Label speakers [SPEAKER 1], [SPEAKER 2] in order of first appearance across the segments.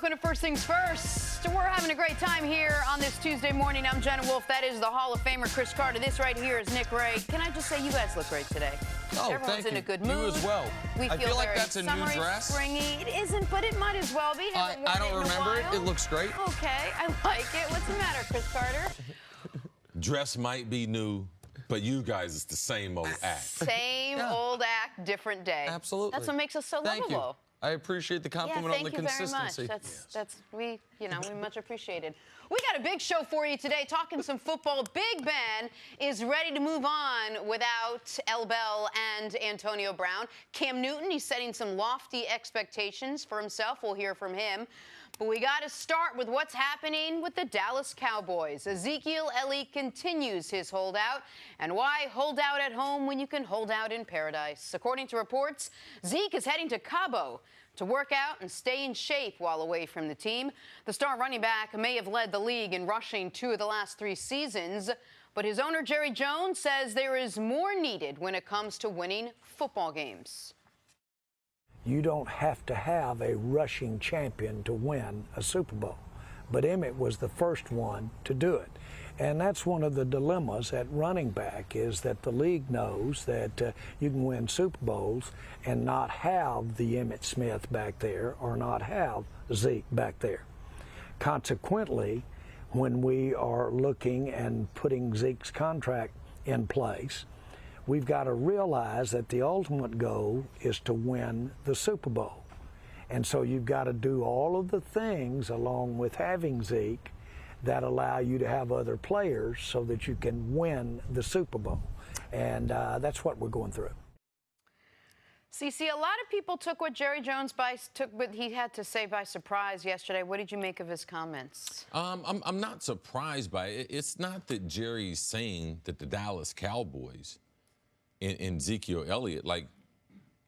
[SPEAKER 1] Welcome to First Things First. We're having a great time here on this Tuesday morning. I'm Jenna Wolfe. That is the Hall of Famer, Cris Carter. This right here is Nick Ray. Can I just say you guys look great today?
[SPEAKER 2] Oh,
[SPEAKER 1] Everyone's in a good mood.
[SPEAKER 2] You as well.
[SPEAKER 1] I
[SPEAKER 2] feel like that's a new
[SPEAKER 1] summery,
[SPEAKER 2] dress.
[SPEAKER 1] Springy. It isn't, but it might as well be.
[SPEAKER 2] I don't remember it. It looks great.
[SPEAKER 1] Okay, I like it. What's the matter, Cris Carter?
[SPEAKER 3] Dress might be new, but you guys, it's the same old act.
[SPEAKER 1] Same old act, different day.
[SPEAKER 2] Absolutely.
[SPEAKER 1] That's what makes us so
[SPEAKER 2] Thank
[SPEAKER 1] lovable.
[SPEAKER 2] You. I appreciate the compliment on the consistency.
[SPEAKER 1] Thank you very much. That's we much appreciated. We got a big show for you today, talking some football. Big Ben is ready to move on without El Bell and Antonio Brown. Cam Newton, he's setting some lofty expectations for himself. We'll hear from him. But we got to start with what's happening with the Dallas Cowboys. Ezekiel Elliott continues his holdout. And why hold out at home when you can hold out in paradise? According to reports, Zeke is heading to Cabo to work out and stay in shape while away from the team. The star running back may have led the league in rushing 2 of the last 3 seasons, but his owner, Jerry Jones, says there is more needed when it comes to winning football games.
[SPEAKER 4] You don't have to have a rushing champion to win a Super Bowl. But Emmett was the first one to do it. And that's one of the dilemmas at running back, is that the league knows that you can win Super Bowls and not have the Emmitt Smith back there or not have Zeke back there. Consequently, when we are looking and putting Zeke's contract in place, we've got to realize that the ultimate goal is to win the Super Bowl. And so you've got to do all of the things along with having Zeke that allow you to have other players so that you can win the Super Bowl. And that's what we're going through.
[SPEAKER 1] CC, a lot of people took what Jerry Jones took what he had to say by surprise yesterday. What did you make of his comments?
[SPEAKER 3] I'm not surprised by it. It's not that Jerry's saying that the Dallas Cowboys and Ezekiel Elliott, like,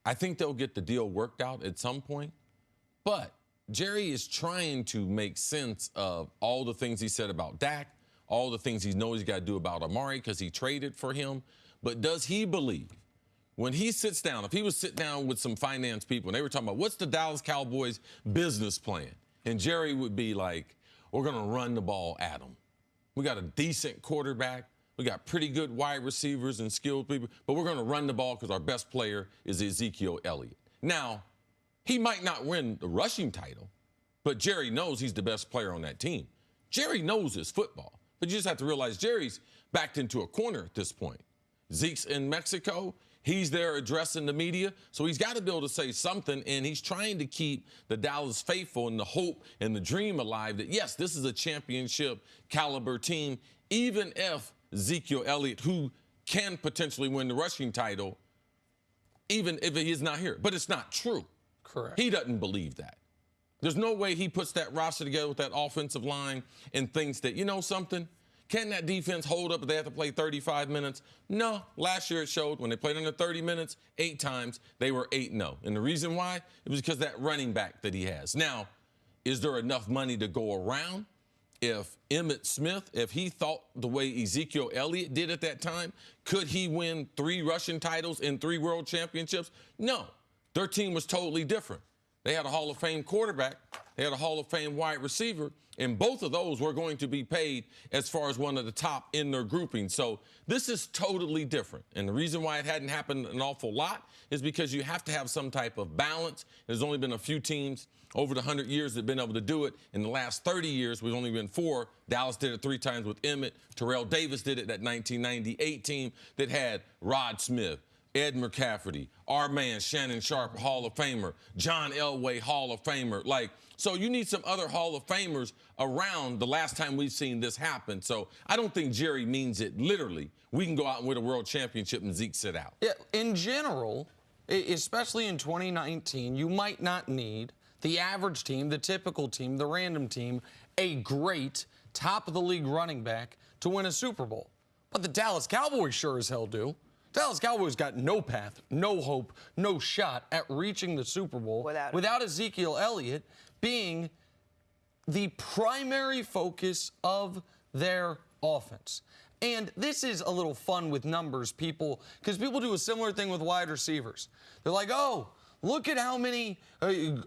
[SPEAKER 3] I think they'll get the deal worked out at some point. But Jerry is trying to make sense of all the things he said about Dak, all the things he knows he's got to do about Amari because he traded for him. But does he believe, when he sits down, if he was sitting down with some finance people and they were talking about what's the Dallas Cowboys business plan, and Jerry would be like, we're going to run the ball at them. We got a decent quarterback. We got pretty good wide receivers and skilled people, but we're going to run the ball because our best player is Ezekiel Elliott. Now, he might not win the rushing title, but Jerry knows he's the best player on that team. Jerry knows his football, but you just have to realize Jerry's backed into a corner at this point. Zeke's in Mexico. He's there addressing the media, so he's got to be able to say something, and he's trying to keep the Dallas faithful and the hope and the dream alive that, yes, this is a championship caliber team, even if Ezekiel Elliott, who can potentially win the rushing title, even if he is not here. But it's not true.
[SPEAKER 2] Correct.
[SPEAKER 3] He doesn't believe that. There's no way he puts that roster together with that offensive line and thinks that, you know something, can that defense hold up if they have to play 35 minutes? No. Last year it showed when they played under 30 minutes, 8 times, they were 8-0. And the reason why? It was because that running back that he has. Now, is there enough money to go around? If Emmitt Smith, if he thought the way Ezekiel Elliott did at that time, could he win 3 rushing titles and 3 world championships? No. Their team was totally different. They had a Hall of Fame quarterback. They had a Hall of Fame wide receiver. And both of those were going to be paid as far as one of the top in their grouping. So this is totally different. And the reason why it hadn't happened an awful lot is because you have to have some type of balance. There's only been a few teams over the 100 years that have been able to do it. In the last 30 years, we've only been 4. Dallas did it 3 times with Emmett. Terrell Davis did it, that 1998 team that had Rod Smith, Ed McCafferty, our man Shannon Sharp, Hall of Famer, John Elway, Hall of Famer. Like, so you need some other Hall of Famers around the last time we've seen this happen. So I don't think Jerry means it literally. We can go out and win a world championship and Zeke sit out.
[SPEAKER 2] Yeah, in general, especially in 2019, you might not need the average team, the typical team, the random team, a great top-of-the-league running back to win a Super Bowl. But the Dallas Cowboys sure as hell do. Dallas Cowboys got no path, no hope, no shot at reaching the Super Bowl without Ezekiel Elliott being the primary focus of their offense. And this is a little fun with numbers, people, because people do a similar thing with wide receivers. They're like, oh, look at how many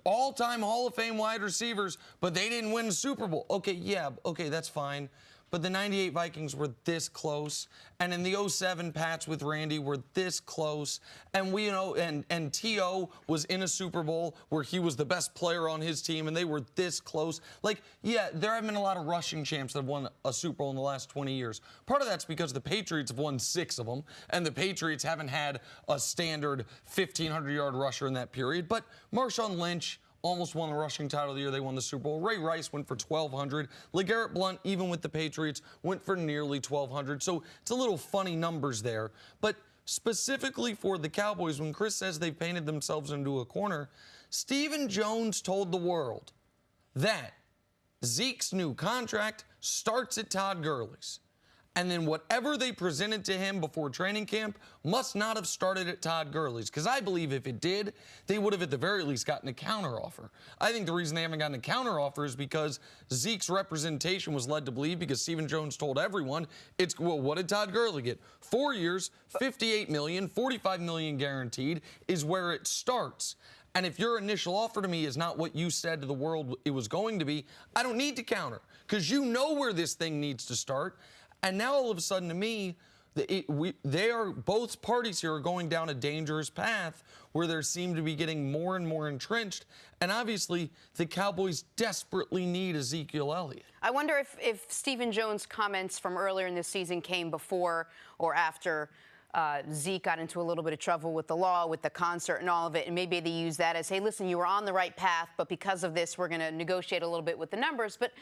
[SPEAKER 2] all-time Hall of Fame wide receivers, but they didn't win the Super Bowl. Okay, yeah, okay, that's fine. But the 98 Vikings were this close. And in the 07 Pats with Randy were this close. And we, and T.O. was in a Super Bowl where he was the best player on his team, and they were this close. Like, yeah, there have been a lot of rushing champs that have won a Super Bowl in the last 20 years. Part of that's because the Patriots have won 6 of them, and the Patriots haven't had a standard 1,500-yard rusher in that period. But Marshawn Lynch almost won the rushing title the year they won the Super Bowl. Ray Rice went for 1,200. LeGarrette Blount, even with the Patriots, went for nearly 1,200. So it's a little funny numbers there. But specifically for the Cowboys, when Cris says they've painted themselves into a corner, Stephen Jones told the world that Zeke's new contract starts at Todd Gurley's. And then whatever they presented to him before training camp must not have started at Todd Gurley's. Because I believe if it did, they would have at the very least gotten a counteroffer. I think the reason they haven't gotten a counteroffer is because Zeke's representation was led to believe, because Stephen Jones told everyone, well, what did Todd Gurley get? 4 years, $58 million, $45 million guaranteed is where it starts. And if your initial offer to me is not what you said to the world it was going to be, I don't need to counter, because you know where this thing needs to start. And now all of a sudden, to me, both parties here are going down a dangerous path where they seem to be getting more and more entrenched. And obviously, the Cowboys desperately need Ezekiel Elliott.
[SPEAKER 1] I wonder if Stephen Jones' comments from earlier in this season came before or after Zeke got into a little bit of trouble with the law, with the concert and all of it, and maybe they use that as, hey, listen, you were on the right path, but because of this, we're going to negotiate a little bit with the numbers. But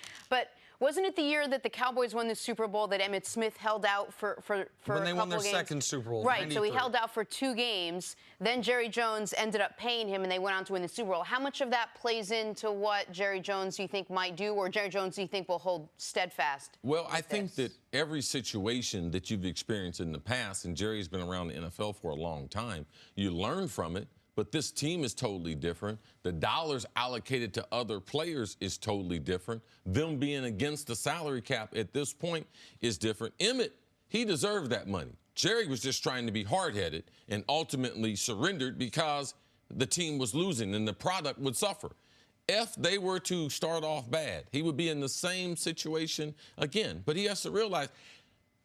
[SPEAKER 1] wasn't it the year that the Cowboys won the Super Bowl that Emmitt Smith held out for a couple of games?
[SPEAKER 2] When they won their second Super Bowl,
[SPEAKER 1] right?
[SPEAKER 2] 93.
[SPEAKER 1] So he held out for 2 games. Then Jerry Jones ended up paying him, and they went on to win the Super Bowl. How much of that plays into what Jerry Jones you think might do, or Jerry Jones you think will hold steadfast?
[SPEAKER 3] Well, I think that every situation that you've experienced in the past, and Jerry's been around the NFL for a long time, you learn from it. But this team is totally different. The dollars allocated to other players is totally different. Them being against the salary cap at this point is different. Emmitt, he deserved that money. Jerry was just trying to be hard-headed and ultimately surrendered because the team was losing and the product would suffer. If they were to start off bad, he would be in the same situation again. But he has to realize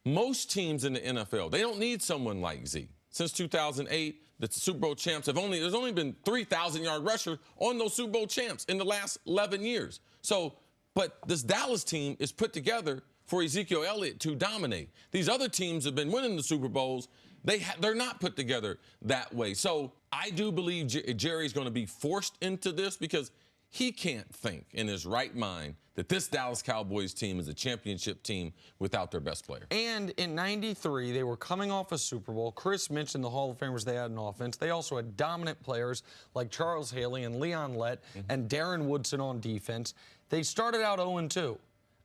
[SPEAKER 3] most teams in the NFL, they don't need someone like Zeke. Since 2008, the Super Bowl champs there's only been 3,000-yard rushers on those Super Bowl champs in the last 11 years. So, but this Dallas team is put together for Ezekiel Elliott to dominate. These other teams have been winning the Super Bowls. They're not put together that way. So I do believe Jerry's going to be forced into this because he can't think in his right mind that this Dallas Cowboys team is a championship team without their best player.
[SPEAKER 2] And in '93, they were coming off a Super Bowl. Cris mentioned the Hall of Famers they had in offense. They also had dominant players like Charles Haley and Leon Lett and Darren Woodson on defense. They started out 0-2.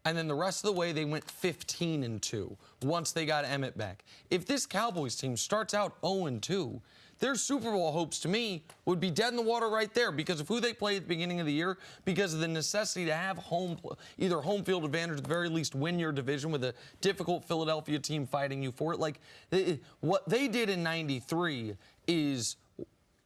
[SPEAKER 2] And then the rest of the way, they went 15-2 once they got Emmitt back. If this Cowboys team starts out 0-2, their Super Bowl hopes, to me, would be dead in the water right there because of who they played at the beginning of the year, because of the necessity to have either home field advantage, at the very least win your division with a difficult Philadelphia team fighting you for it. Like, what they did in '93 is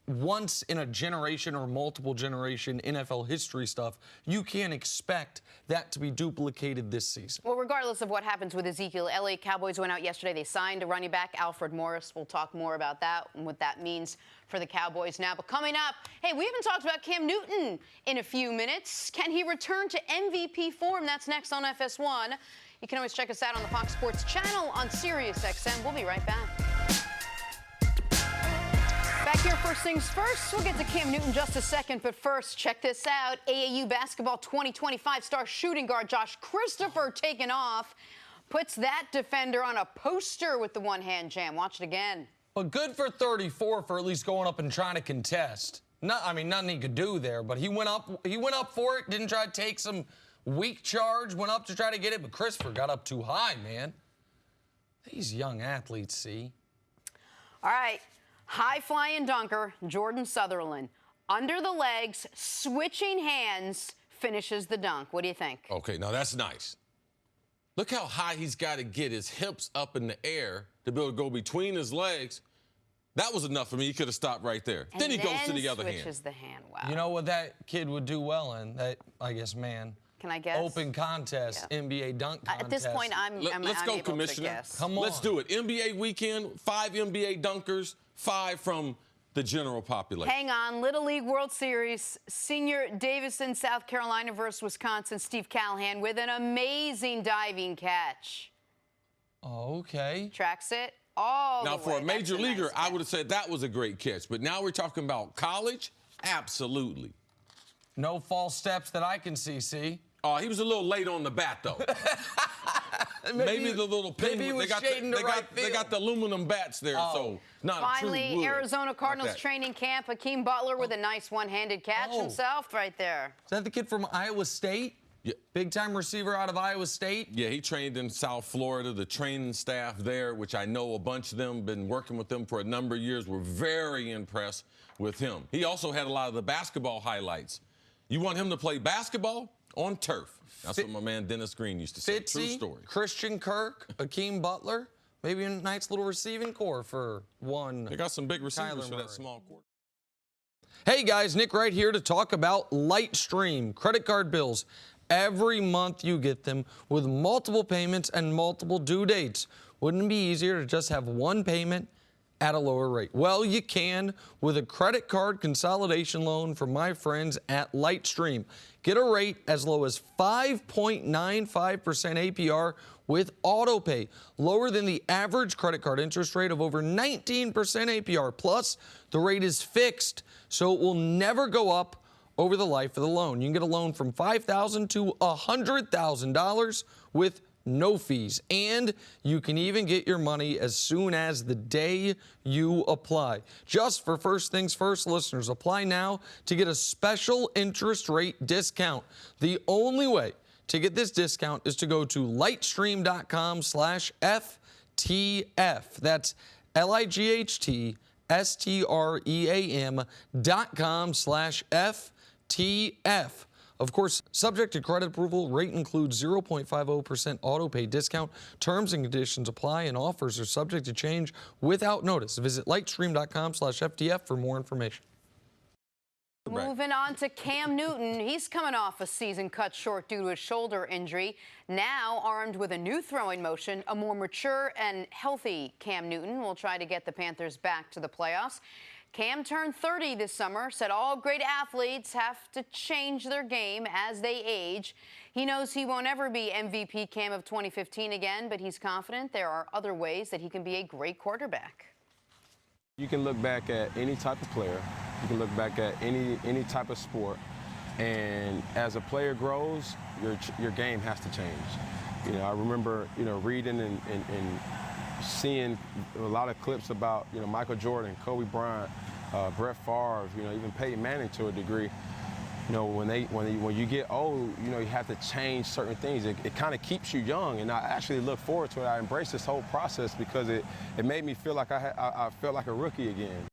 [SPEAKER 2] once in a generation or multiple generation NFL history stuff. You can't expect that to be duplicated this season.
[SPEAKER 1] Well, regardless of what happens with Ezekiel Elliott, Cowboys went out yesterday. They signed a running back, Alfred Morris. We'll talk more about that and what that means for the Cowboys now. But coming up, hey, we haven't talked about Cam Newton in a few minutes. Can he return to MVP form? That's next on FS1. You can always check us out on the Fox Sports channel on SiriusXM. We'll be right back. Back here, first things first, we'll get to Cam Newton in just a second, but first, check this out. AAU Basketball 2025 star shooting guard Josh Christopher taking off, puts that defender on a poster with the one-hand jam. Watch it again.
[SPEAKER 2] But good for 34 for at least going up and trying to contest. Nothing he could do there, but he went up for it, didn't try to take some weak charge, went up to try to get it, but Christopher got up too high, man. These young athletes, see?
[SPEAKER 1] All right. High-flying dunker, Jordan Sutherland. Under the legs, switching hands, finishes the dunk. What do you think?
[SPEAKER 3] Okay, now that's nice. Look how high he's got to get his hips up in the air to be able to go between his legs. That was enough for me. He could have stopped right there.
[SPEAKER 1] And
[SPEAKER 3] then he goes to the other hand.
[SPEAKER 1] switches the hand. Wow.
[SPEAKER 2] You know what that kid would do well in? That, I guess, man.
[SPEAKER 1] Can I guess?
[SPEAKER 2] Open contest,
[SPEAKER 1] Yeah.
[SPEAKER 2] NBA dunk contest.
[SPEAKER 1] At this point,
[SPEAKER 3] Let's go,
[SPEAKER 1] able
[SPEAKER 3] Commissioner.
[SPEAKER 1] to guess.
[SPEAKER 2] Come on.
[SPEAKER 3] Let's do it. NBA weekend, 5 NBA dunkers, 5 from the general population.
[SPEAKER 1] Hang on. Little League World Series, Senior Davison, South Carolina versus Wisconsin. Steve Callahan with an amazing diving catch.
[SPEAKER 2] Oh, okay.
[SPEAKER 1] Tracks it all
[SPEAKER 3] Now,
[SPEAKER 1] the
[SPEAKER 3] for
[SPEAKER 1] way.
[SPEAKER 3] a major
[SPEAKER 1] That's
[SPEAKER 3] leaguer,
[SPEAKER 1] nice
[SPEAKER 3] I
[SPEAKER 1] catch.
[SPEAKER 3] would have said that was a great catch. But now we're talking about college? Absolutely.
[SPEAKER 2] No false steps that I can see.
[SPEAKER 3] He was a little late on the bat, though. Maybe the little
[SPEAKER 2] maybe he
[SPEAKER 3] penguin.
[SPEAKER 2] was shading the right
[SPEAKER 3] They got the aluminum bats there, so not
[SPEAKER 1] Finally,
[SPEAKER 3] true wood.
[SPEAKER 1] Arizona Cardinals
[SPEAKER 3] Like that.
[SPEAKER 1] training camp. Hakeem Butler with a nice one-handed catch
[SPEAKER 2] Oh.
[SPEAKER 1] himself right there.
[SPEAKER 2] Is that the kid from Iowa State?
[SPEAKER 3] Yeah.
[SPEAKER 2] Big-time receiver out of Iowa State?
[SPEAKER 3] Yeah, he trained in South Florida. The training staff there, which I know a bunch of them, been working with them for a number of years, were very impressed with him. He also had a lot of the basketball highlights. You want him to play basketball on turf. That's what my man Dennis Green used to say. True
[SPEAKER 2] Fitzy,
[SPEAKER 3] story.
[SPEAKER 2] Christian Kirk, Hakeem Butler. Maybe a nice little receiving core for one.
[SPEAKER 3] They got some big receivers
[SPEAKER 2] Kyler
[SPEAKER 3] for
[SPEAKER 2] Murray.
[SPEAKER 3] that small court.
[SPEAKER 2] Hey guys, Nick Wright here to talk about Lightstream credit card bills. Every month you get them with multiple payments and multiple due dates. Wouldn't it be easier to just have one payment at a lower rate? Well, you can with a credit card consolidation loan from my friends at Lightstream. Get a rate as low as 5.95% APR with autopay, lower than the average credit card interest rate of over 19% APR. Plus, the rate is fixed, so it will never go up over the life of the loan. You can get a loan from $5,000 to $100,000 with no fees. And you can even get your money as soon as the day you apply. Just for First Things First listeners, apply now to get a special interest rate discount. The only way to get this discount is to go to lightstream.com/FTF. That's lightstream.com/FTF. Of course, subject to credit approval, rate includes 0.50% auto pay discount. Terms and conditions apply, and offers are subject to change without notice. Visit lightstream.com/FTF for more information.
[SPEAKER 1] Moving on to Cam Newton. He's coming off a season cut short due to a shoulder injury. Now armed with a new throwing motion, a more mature and healthy Cam Newton will try to get the Panthers back to the playoffs. Cam turned 30 this summer, said all great athletes have to change their game as they age. He knows he won't ever be MVP Cam of 2015 again, but he's confident there are other ways that he can be a great quarterback.
[SPEAKER 5] You can look back at any type of player. You can look back at any type of sport. And as a player grows, your game has to change. You know, I remember, reading and seeing a lot of clips about, Michael Jordan, Kobe Bryant, Brett Favre, even Peyton Manning to a degree. When you get old, you have to change certain things. It kind of keeps you young, and I actually look forward to it. I embrace this whole process because it made me feel like I felt like a rookie again.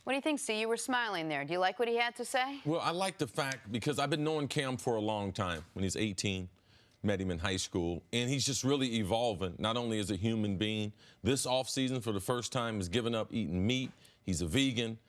[SPEAKER 1] What do you think, Steve? You were smiling there. Do you like what he had to say?
[SPEAKER 3] Well, I like the fact because I've been knowing Cam for a long time. When he's 18, met him in high school, and he's just really evolving, not only as a human being. This offseason, for the first time, has given up eating meat. He's a vegan.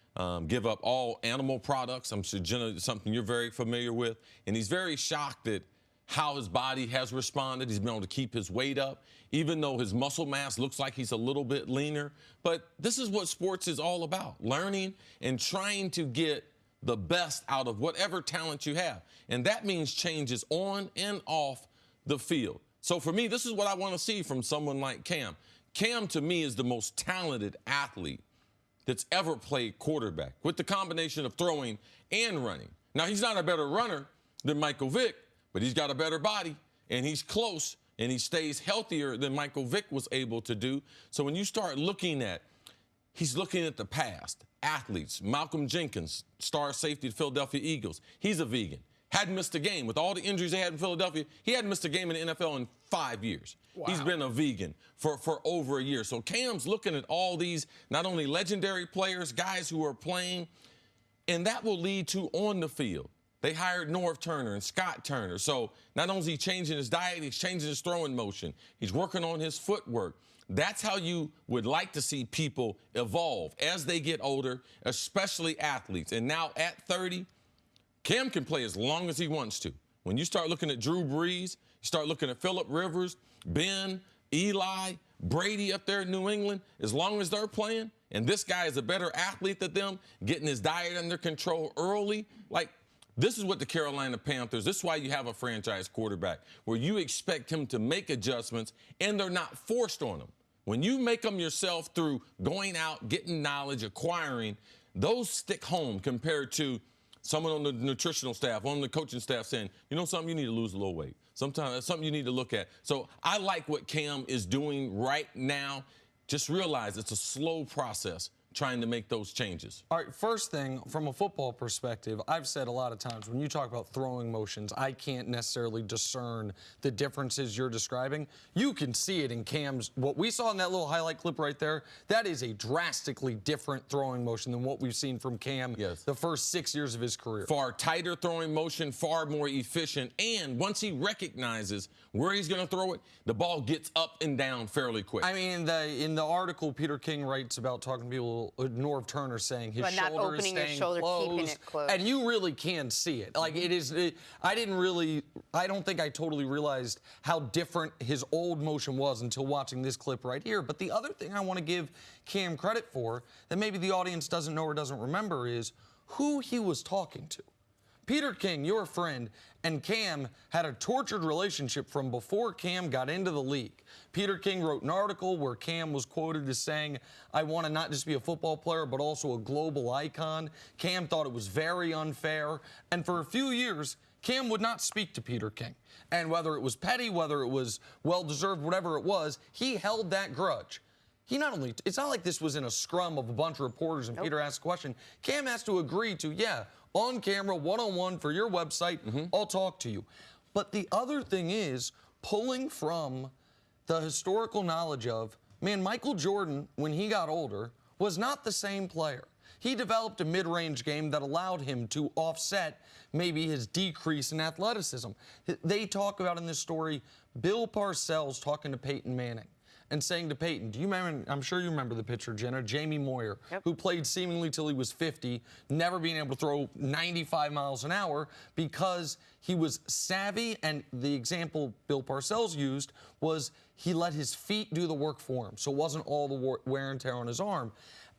[SPEAKER 3] Give up all animal products. I'm sure, Jenna, something you're very familiar with. And he's very shocked at how his body has responded. He's been able to keep his weight up, even though his muscle mass looks like he's a little bit leaner. But this is what sports is all about, learning and trying to get the best out of whatever talent you have. And that means changes on and off the field. So for me, this is what I want to see from someone like Cam. Cam, to me, is the most talented athlete that's ever played quarterback with the combination of throwing and running. Now, he's not a better runner than Michael Vick, but he's got a better body, and he's close, and he stays healthier than Michael Vick was able to do. So when you start looking at, he's looking at the past, athletes, Malcolm Jenkins, star safety of the Philadelphia Eagles, he's a vegan. Hadn't missed a game. With all the injuries they had in Philadelphia, he hadn't missed a game in the NFL in 5 years. Wow. He's been a vegan for over a year. So Cam's looking at all these, not only legendary players, guys who are playing, and that will lead to on the field. They hired Norv Turner and Scott Turner. So not only is he changing his diet, he's changing his throwing motion. He's working on his footwork. That's how you would like to see people evolve as they get older, especially athletes. And now at 30, Cam can play as long as he wants to. When you start looking at Drew Brees, you start looking at Phillip Rivers, Ben, Eli, Brady up there in New England, as long as they're playing, and this guy is a better athlete than them, getting his diet under control early, like, this is what the Carolina Panthers, this is why you have a franchise quarterback, where you expect him to make adjustments, and they're not forced on him. When you make them yourself through going out, getting knowledge, acquiring, those stick home compared to someone on the nutritional staff, on the coaching staff saying, you know something, you need to lose a little weight. Sometimes that's something you need to look at. So I like what Cam is doing right now. Just realize it's a slow process trying to make those changes.
[SPEAKER 2] All right, first thing, from a football perspective, I've said a lot of times when you talk about throwing motions, I can't necessarily discern the differences you're describing. You can see it in Cam's, what we saw in that little highlight clip right there, that is a drastically different throwing motion than what we've seen from Cam the first 6 years of his career.
[SPEAKER 3] Far tighter throwing motion, far more efficient, and once he recognizes where he's going to throw it, the ball gets up and down fairly quick.
[SPEAKER 2] I mean, in the article, Peter King writes about talking to people, Norv Turner saying his shoulder is staying closed,
[SPEAKER 1] keeping it closed,
[SPEAKER 2] and you really can see it. Like I don't think I totally realized how different his old motion was until watching this clip right here. But the other thing I want to give Cam credit for that maybe the audience doesn't know or doesn't remember is who he was talking to. Peter King, your friend, and Cam had a tortured relationship from before Cam got into the league. Peter King wrote an article where Cam was quoted as saying, I want to not just be a football player, but also a global icon. Cam thought it was very unfair. And for a few years, Cam would not speak to Peter King. And whether it was petty, whether it was well-deserved, whatever it was, he held that grudge. He not only, it's not like this was in a scrum of a bunch of reporters and Peter asked a question. Cam has to agree to, on camera, one-on-one for your website, I'll talk to you. But the other thing is pulling from the historical knowledge of, man, Michael Jordan, when he got older, was not the same player. He developed a mid-range game that allowed him to offset maybe his decrease in athleticism. They talk about in this story Bill Parcells talking to Peyton Manning and saying to Peyton, do you remember, I'm sure you remember the pitcher, Jenna, Jamie Moyer, who played seemingly till he was 50, never being able to throw 95 miles an hour because he was savvy, and the example Bill Parcells used was he let his feet do the work for him, so it wasn't all the wear and tear on his arm.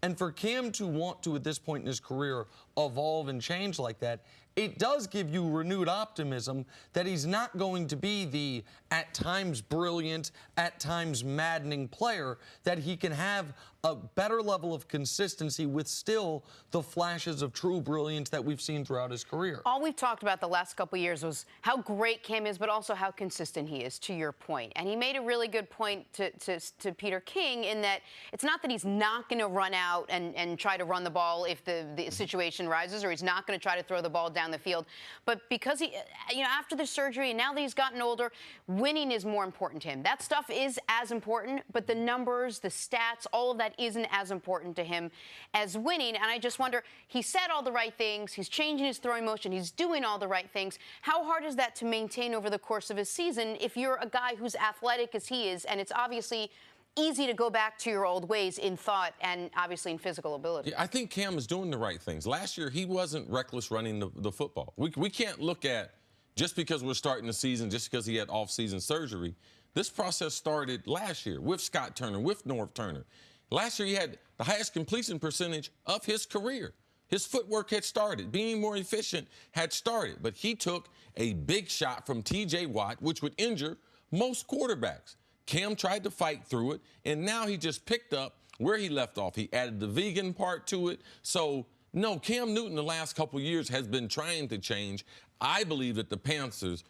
[SPEAKER 2] And for Cam to want to, at this point in his career, evolve and change like that, it does give you renewed optimism that he's not going to be the, at times brilliant, at times maddening player, that he can have a better level of consistency with still the flashes of true brilliance that we've seen throughout his career.
[SPEAKER 1] All we've talked about the last couple of years was how great Cam is, but also how consistent he is, to your point. And he made a really good point to Peter King in that it's not that he's not going to run out and try to run the ball if the situation rises, or he's not going to try to throw the ball down the field. But because he, after the surgery and now that he's gotten older, winning is more important to him. That stuff is as important, but the numbers, the stats, all of that isn't as important to him as winning. And I just wonder, he said all the right things, he's changing his throwing motion, he's doing all the right things. How hard is that to maintain over the course of a season if you're a guy who's athletic as he is, and it's obviously easy to go back to your old ways in thought and obviously in physical ability?
[SPEAKER 3] Yeah, I think Cam is doing the right things. Last year, he wasn't reckless running the football. We can't look at, just because we're starting the season, just because he had off-season surgery, this process started last year with Scott Turner, with Norv Turner. Last year, he had the highest completion percentage of his career. His footwork had started. Being more efficient had started. But he took a big shot from T.J. Watt, which would injure most quarterbacks. Cam tried to fight through it, and now he just picked up where he left off. He added the vegan part to it. So, no, Cam Newton the last couple years has been trying to change. I believe that the Panthers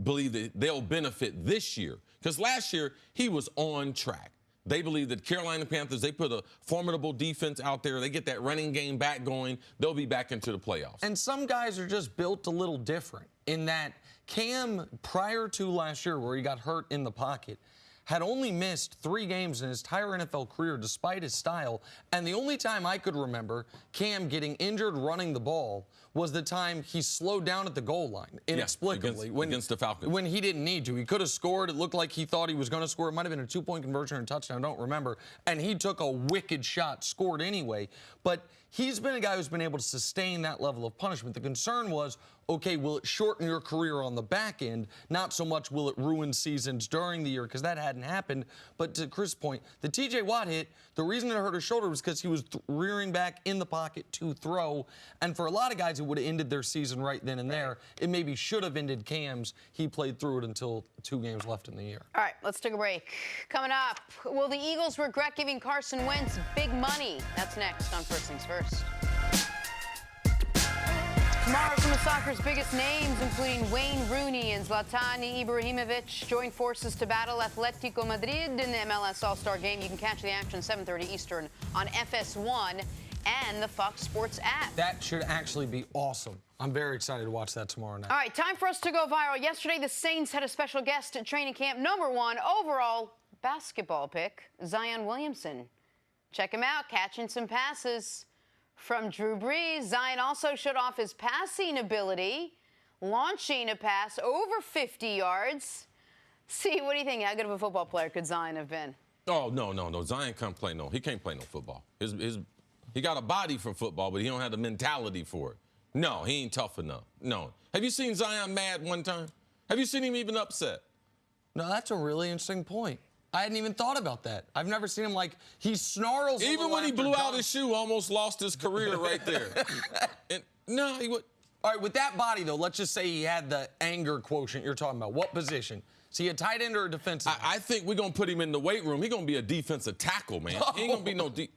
[SPEAKER 3] believe that they'll benefit this year, because last year he was on track. They believe that Carolina Panthers, they put a formidable defense out there. They get that running game back going. They'll be back into the playoffs.
[SPEAKER 2] And some guys are just built a little different in that Cam, prior to last year where he got hurt in the pocket, had only missed 3 games in his entire NFL career despite his style. And the only time I could remember Cam getting injured running the ball was the time he slowed down at the goal line inexplicably.
[SPEAKER 3] Against the Falcons.
[SPEAKER 2] When he didn't need to. He could have scored. It looked like he thought he was going to score. It might have been a 2-point conversion or a touchdown. I don't remember. And he took a wicked shot, scored anyway. But he's been a guy who's been able to sustain that level of punishment. The concern was, okay, will it shorten your career on the back end? Not so much will it ruin seasons during the year, because that hadn't happened. But to Cris' point, the T.J. Watt hit, the reason it hurt his shoulder was because he was rearing back in the pocket to throw. And for a lot of guys who would have ended their season right then and there, it maybe should have ended Cam's. He played through it until 2 games left in the year.
[SPEAKER 1] All right, let's take a break. Coming up, will the Eagles regret giving Carson Wentz big money? That's next on First Things First. Tomorrow, some of soccer's biggest names, including Wayne Rooney and Zlatan Ibrahimovic, join forces to battle Atletico Madrid in the MLS All-Star Game. You can catch the action 7:30 Eastern on FS1 and the Fox Sports app.
[SPEAKER 2] That should actually be awesome. I'm very excited to watch that tomorrow night.
[SPEAKER 1] All right, time for us to go viral. Yesterday, the Saints had a special guest at training camp. #1 overall basketball pick, Zion Williamson. Check him out, catching some passes from Drew Brees. Zion also showed off his passing ability, launching a pass over 50 yards. See, what do you think? How good of a football player could Zion have been?
[SPEAKER 3] Oh, no. Zion can't play he can't play no football. He got a body for football, but he don't have the mentality for it. No, he ain't tough enough. No. Have you seen Zion mad one time? Have you seen him even upset?
[SPEAKER 2] No, that's a really interesting point. I hadn't even thought about that. I've never seen him like, he snarls.
[SPEAKER 3] Even when he blew out his shoe, almost lost his career right there. No, he would.
[SPEAKER 2] All right, with that body, though, let's just say he had the anger quotient you're talking about. What position? Is he a tight end or a defensive end?
[SPEAKER 3] I think we're going to put him in the weight room. He's going to be a defensive tackle, man. He ain't going to be no Do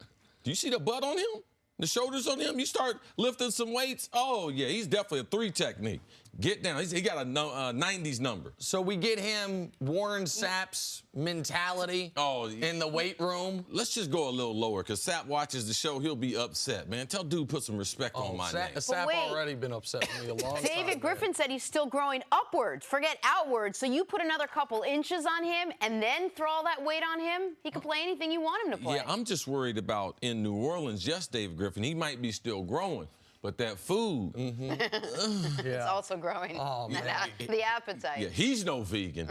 [SPEAKER 3] you see the butt on him? The shoulders on him? You start lifting some weights? Oh, yeah, he's definitely a 3 technique. Get down. He got a 90s number.
[SPEAKER 2] So we get him Warren Sapp's mentality in the weight room.
[SPEAKER 3] Let's just go a little lower, because Sapp watches the show. He'll be upset, man. Tell dude put some respect on my name.
[SPEAKER 2] Sapp already been upset with me a long time.
[SPEAKER 1] David Griffin said he's still growing upwards. Forget outwards. So you put another couple inches on him and then throw all that weight on him, he can play anything you want him to play.
[SPEAKER 3] Yeah, I'm just worried about in New Orleans, yes, David Griffin, he might be still growing. But that food,
[SPEAKER 1] it's also growing.
[SPEAKER 2] Oh, man.
[SPEAKER 1] The appetite.
[SPEAKER 3] Yeah, he's no vegan.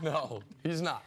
[SPEAKER 2] No, he's not.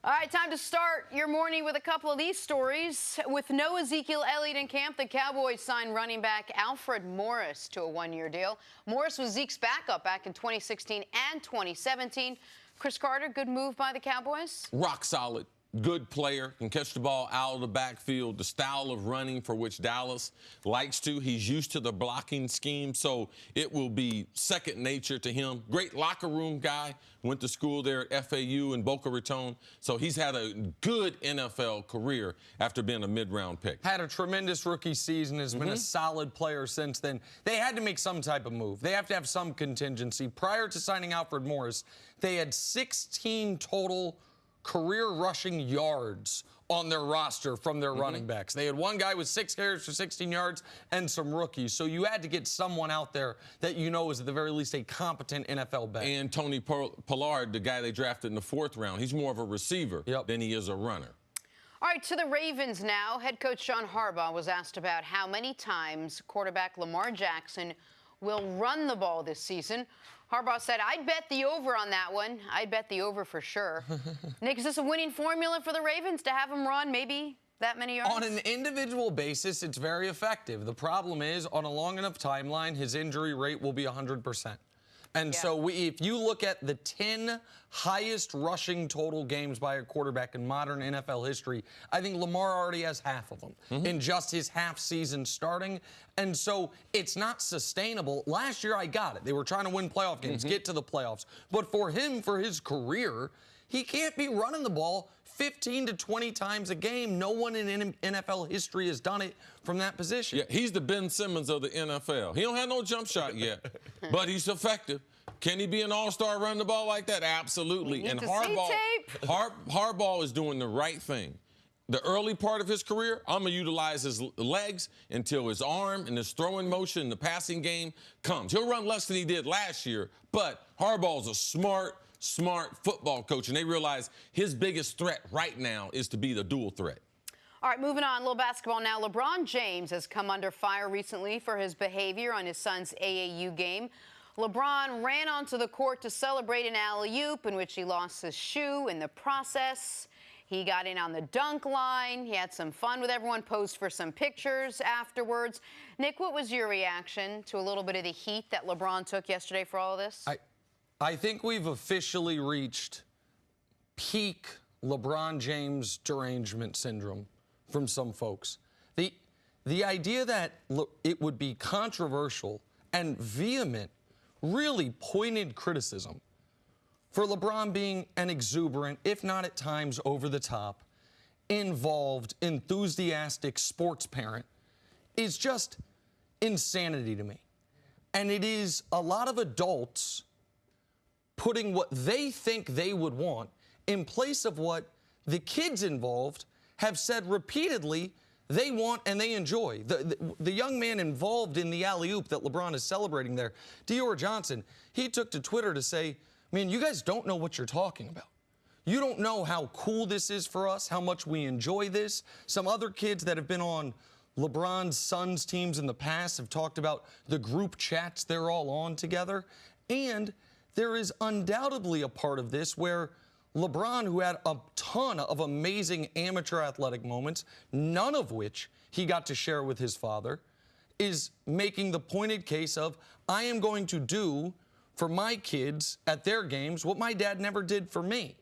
[SPEAKER 1] All right, time to start your morning with a couple of these stories. With no Ezekiel Elliott in camp, the Cowboys signed running back Alfred Morris to a 1-year deal. Morris was Zeke's backup back in 2016 and 2017. Cris Carter, good move by the Cowboys?
[SPEAKER 3] Rock solid. Good player, can catch the ball out of the backfield, the style of running for which Dallas likes to. He's used to the blocking scheme, so it will be second nature to him. Great locker room guy, went to school there at FAU in Boca Raton, so he's had a good NFL career after being a mid-round pick.
[SPEAKER 2] Had a tremendous rookie season, has been a solid player since then. They had to make some type of move. They have to have some contingency. Prior to signing Alfred Morris, they had 16 total career rushing yards on their roster from their running backs. They had one guy with 6 carries for 16 yards and some rookies. So you had to get someone out there that you know is at the very least a competent NFL back.
[SPEAKER 3] And Tony Pollard, the guy they drafted in the 4th round, he's more of a receiver than he is a runner.
[SPEAKER 1] All right, to the Ravens now. Head coach John Harbaugh was asked about how many times quarterback Lamar Jackson will run the ball this season. Harbaugh said, I'd bet the over on that one. I'd bet the over for sure. Nick, is this a winning formula for the Ravens to have him run maybe that many yards?
[SPEAKER 2] On an individual basis, it's very effective. The problem is, on a long enough timeline, his injury rate will be 100%. And so if you look at the 10 highest rushing total games by a quarterback in modern NFL history, I think Lamar already has half of them in just his half season starting. And so it's not sustainable. Last year, I got it. They were trying to win playoff games, get to the playoffs. But for him, for his career, he can't be running the ball 15 to 20 times a game. No one in NFL history has done it from that position.
[SPEAKER 3] Yeah, he's the Ben Simmons of the NFL. He don't have no jump shot yet, but he's effective. Can he be an all-star running the ball like that? Absolutely. And Harbaugh is doing the right thing. The early part of his career, I'm going to utilize his legs until his arm and his throwing motion and the passing game comes. He'll run less than he did last year, but Harbaugh's a smart smart football coach, and they realize his biggest threat right now is to be the dual threat.
[SPEAKER 1] All right, moving on, a little basketball now. LeBron James has come under fire recently for his behavior on his son's AAU game. LeBron ran onto the court to celebrate an alley-oop in which he lost his shoe in the process. He got in on the dunk line. He had some fun with everyone, posed for some pictures afterwards. Nick, what was your reaction to a little bit of the heat that LeBron took yesterday for all of this?
[SPEAKER 2] I think we've officially reached peak LeBron James derangement syndrome from some folks. The idea that it would be controversial and vehement, really pointed criticism for LeBron being an exuberant, if not at times over the top, involved, enthusiastic sports parent is just insanity to me. And it is a lot of adults putting what they think they would want in place of what the kids involved have said repeatedly they want and they enjoy. The young man involved in the alley-oop that LeBron is celebrating there, Dior Johnson, he took to Twitter to say, man, you guys don't know what you're talking about. You don't know how cool this is for us, how much we enjoy this. Some other kids that have been on LeBron's son's teams in the past have talked about the group chats they're all on together. And there is undoubtedly a part of this where LeBron, who had a ton of amazing amateur athletic moments, none of which he got to share with his father, is making the pointed case of, I am going to do for my kids at their games what my dad never did for me.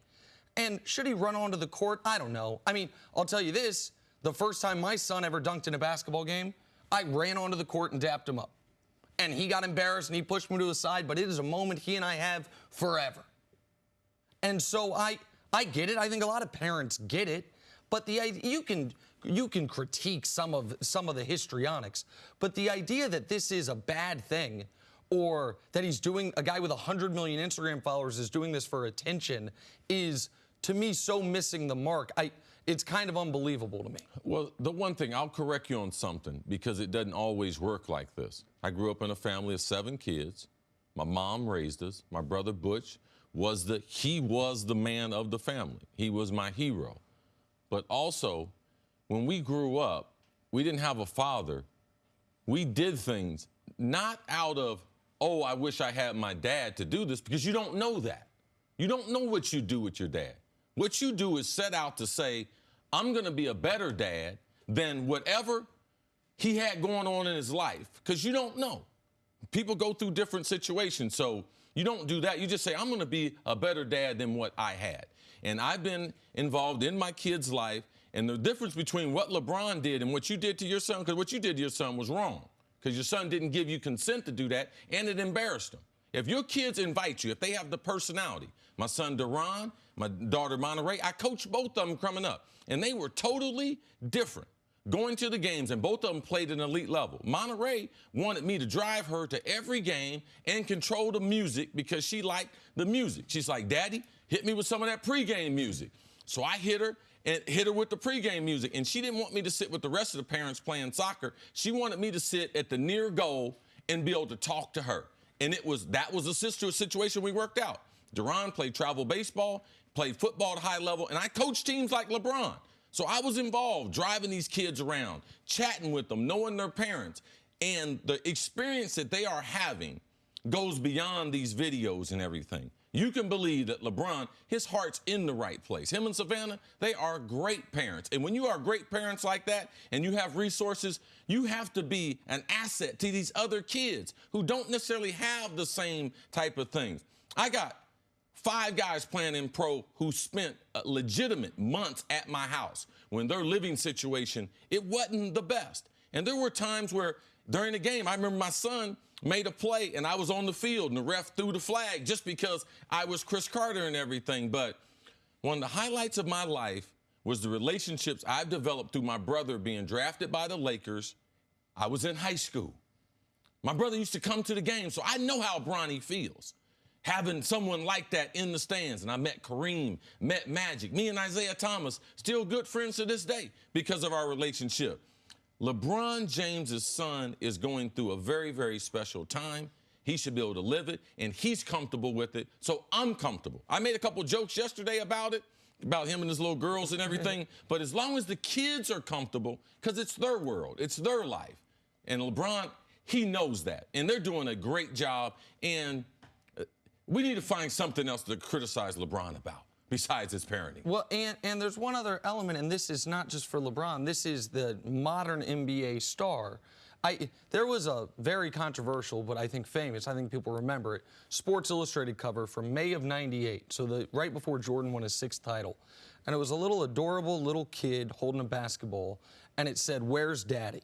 [SPEAKER 2] And should he run onto the court? I don't know. I mean, I'll tell you this, the first time my son ever dunked in a basketball game, I ran onto the court and dapped him up. And he got embarrassed and he pushed me to the side, but it is a moment he and I have forever. And so I get it. I think a lot of parents get it. But you can critique some of the histrionics. But the idea that this is a bad thing, or that he's doing, a guy with 100 million Instagram followers is doing this for attention, is to me so missing the mark. It's kind of unbelievable to me.
[SPEAKER 3] Well, the one thing, I'll correct you on something, because it doesn't always work like this. I grew up in a family of 7 kids. My mom raised us. My brother Butch was the man of the family. He was my hero. But also, when we grew up, we didn't have a father. We did things not out of, oh, I wish I had my dad to do this, because you don't know that. You don't know what you do with your dad. What you do is set out to say, I'm going to be a better dad than whatever he had going on in his life, because you don't know. People go through different situations, so you don't do that. You just say, I'm going to be a better dad than what I had. And I've been involved in my kid's life, and the difference between what LeBron did and what you did to your son, because what you did to your son was wrong, because your son didn't give you consent to do that, and it embarrassed him. If your kids invite you, if they have the personality, my son Duran, my daughter Monterey, I coached both of them coming up, and they were totally different. Going to the games, and both of them played at an elite level. Monterey wanted me to drive her to every game and control the music because she liked the music. She's like, Daddy, hit me with some of that pregame music. So I hit her with the pregame music, and she didn't want me to sit with the rest of the parents playing soccer. She wanted me to sit at the near goal and be able to talk to her. And that was a situation we worked out. Duran played travel baseball, played football at a high level, and I coached teams like LeBron. So I was involved driving these kids around, chatting with them, knowing their parents. And the experience that they are having goes beyond these videos and everything. You can believe that LeBron, his heart's in the right place. Him and Savannah, they are great parents. And when you are great parents like that and you have resources, you have to be an asset to these other kids who don't necessarily have the same type of things. I got 5 guys playing in pro who spent legitimate months at my house when their living situation, it wasn't the best. And there were times where during the game, I remember my son made a play and I was on the field and the ref threw the flag just because I was Chris Carter and everything. But one of the highlights of my life was the relationships I've developed through my brother being drafted by the Lakers. I was in high school. My brother used to come to the game, so I know how Bronny feels. Having someone like that in the stands. And I met Kareem, met Magic. Me and Isaiah Thomas, still good friends to this day because of our relationship. LeBron James's son is going through a very, very special time. He should be able to live it, and he's comfortable with it, so I'm comfortable. I made a couple jokes yesterday about it, about him and his little girls and everything, but as long as the kids are comfortable, because it's their world, it's their life, and LeBron, he knows that, and they're doing a great job, and we need to find something else to criticize LeBron about besides his parenting.
[SPEAKER 2] Well, and there's one other element, and this is not just for LeBron. This is the modern NBA star. There was a very controversial, but I think famous, I think people remember it, Sports Illustrated cover from May of '98, so right before Jordan won his 6th title. And it was a little adorable little kid holding a basketball, and it said, "Where's Daddy?"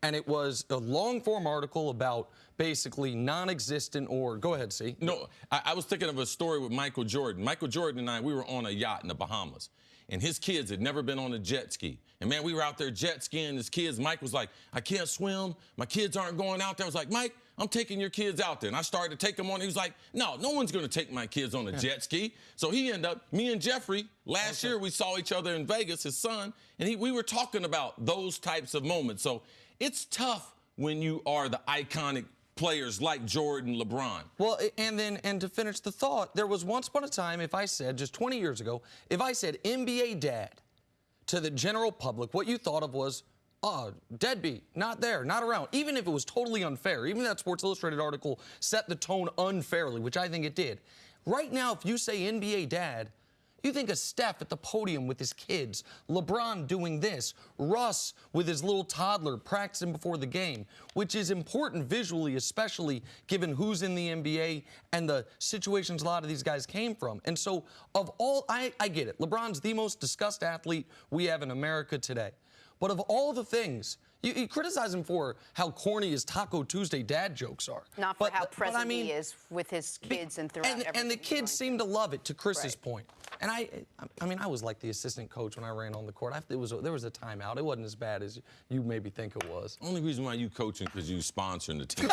[SPEAKER 2] And it was a long-form article about basically non-existent or, go ahead, see.
[SPEAKER 3] No, I was thinking of a story with Michael Jordan. Michael Jordan and I, we were on a yacht in the Bahamas, and his kids had never been on a jet ski. And, man, we were out there jet skiing. His kids, Mike was like, "I can't swim. My kids aren't going out there." I was like, "Mike, I'm taking your kids out there." And I started to take them on. He was like, no one's going to take my kids on a jet ski. So he ended up, me and Jeffrey, last year we saw each other in Vegas, his son, and we were talking about those types of moments. So it's tough when you are the iconic players like Jordan, LeBron.
[SPEAKER 2] Well, and to finish the thought, there was once upon a time, if I said, just 20 years ago, if I said NBA dad to the general public, what you thought of was, oh, deadbeat, not there, not around. Even if it was totally unfair, even that Sports Illustrated article set the tone unfairly, which I think it did. Right now, if you say NBA dad, you think of Steph at the podium with his kids, LeBron doing this, Russ with his little toddler practicing before the game, which is important visually, especially given who's in the NBA and the situations a lot of these guys came from. And so, of all, I get it. LeBron's the most discussed athlete we have in America today. But of all the things, you criticize him for how corny his Taco Tuesday dad jokes are.
[SPEAKER 1] Not for how present he is with his kids and throughout everything.
[SPEAKER 2] And the kids seem to love it, to Chris's point. And I mean, I was like the assistant coach when I ran on the court. There was a timeout. It wasn't as bad as you maybe think it was.
[SPEAKER 3] Only reason why you coaching because you sponsoring the team.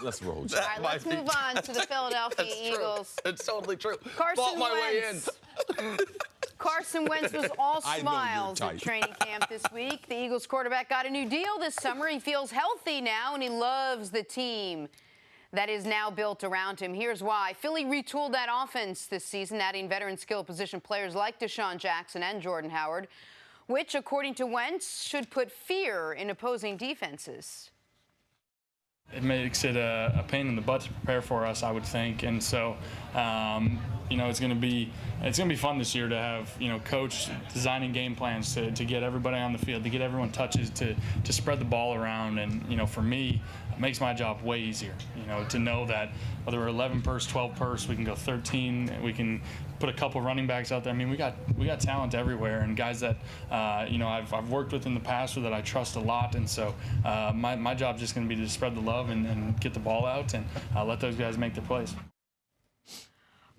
[SPEAKER 3] Let's roll.
[SPEAKER 1] All right, let's move on to the Philadelphia Eagles.
[SPEAKER 2] It's totally true.
[SPEAKER 1] Carson Wentz. Carson Wentz was all smiles at training camp this week. The Eagles quarterback got a new deal this summer. He feels healthy now, and he loves the team that is now built around him. Here's why. Philly retooled that offense this season, adding veteran skill position players like Deshaun Jackson and Jordan Howard, which, according to Wentz, should put fear in opposing defenses.
[SPEAKER 6] It makes it a pain in the butt to prepare for us, I would think, and so you know, it's going to be fun this year to have, you know, coach designing game plans to get everybody on the field, to get everyone touches, to spread the ball around, and you know, for me, it makes my job way easier. You know, to know that whether we're 11 pers, 12 pers, we can go 13, we can put a couple running backs out there. I mean, we got talent everywhere, and guys that you know, I've worked with in the past or that I trust a lot, and so my job is just going to be to spread the love and get the ball out and let those guys make their plays.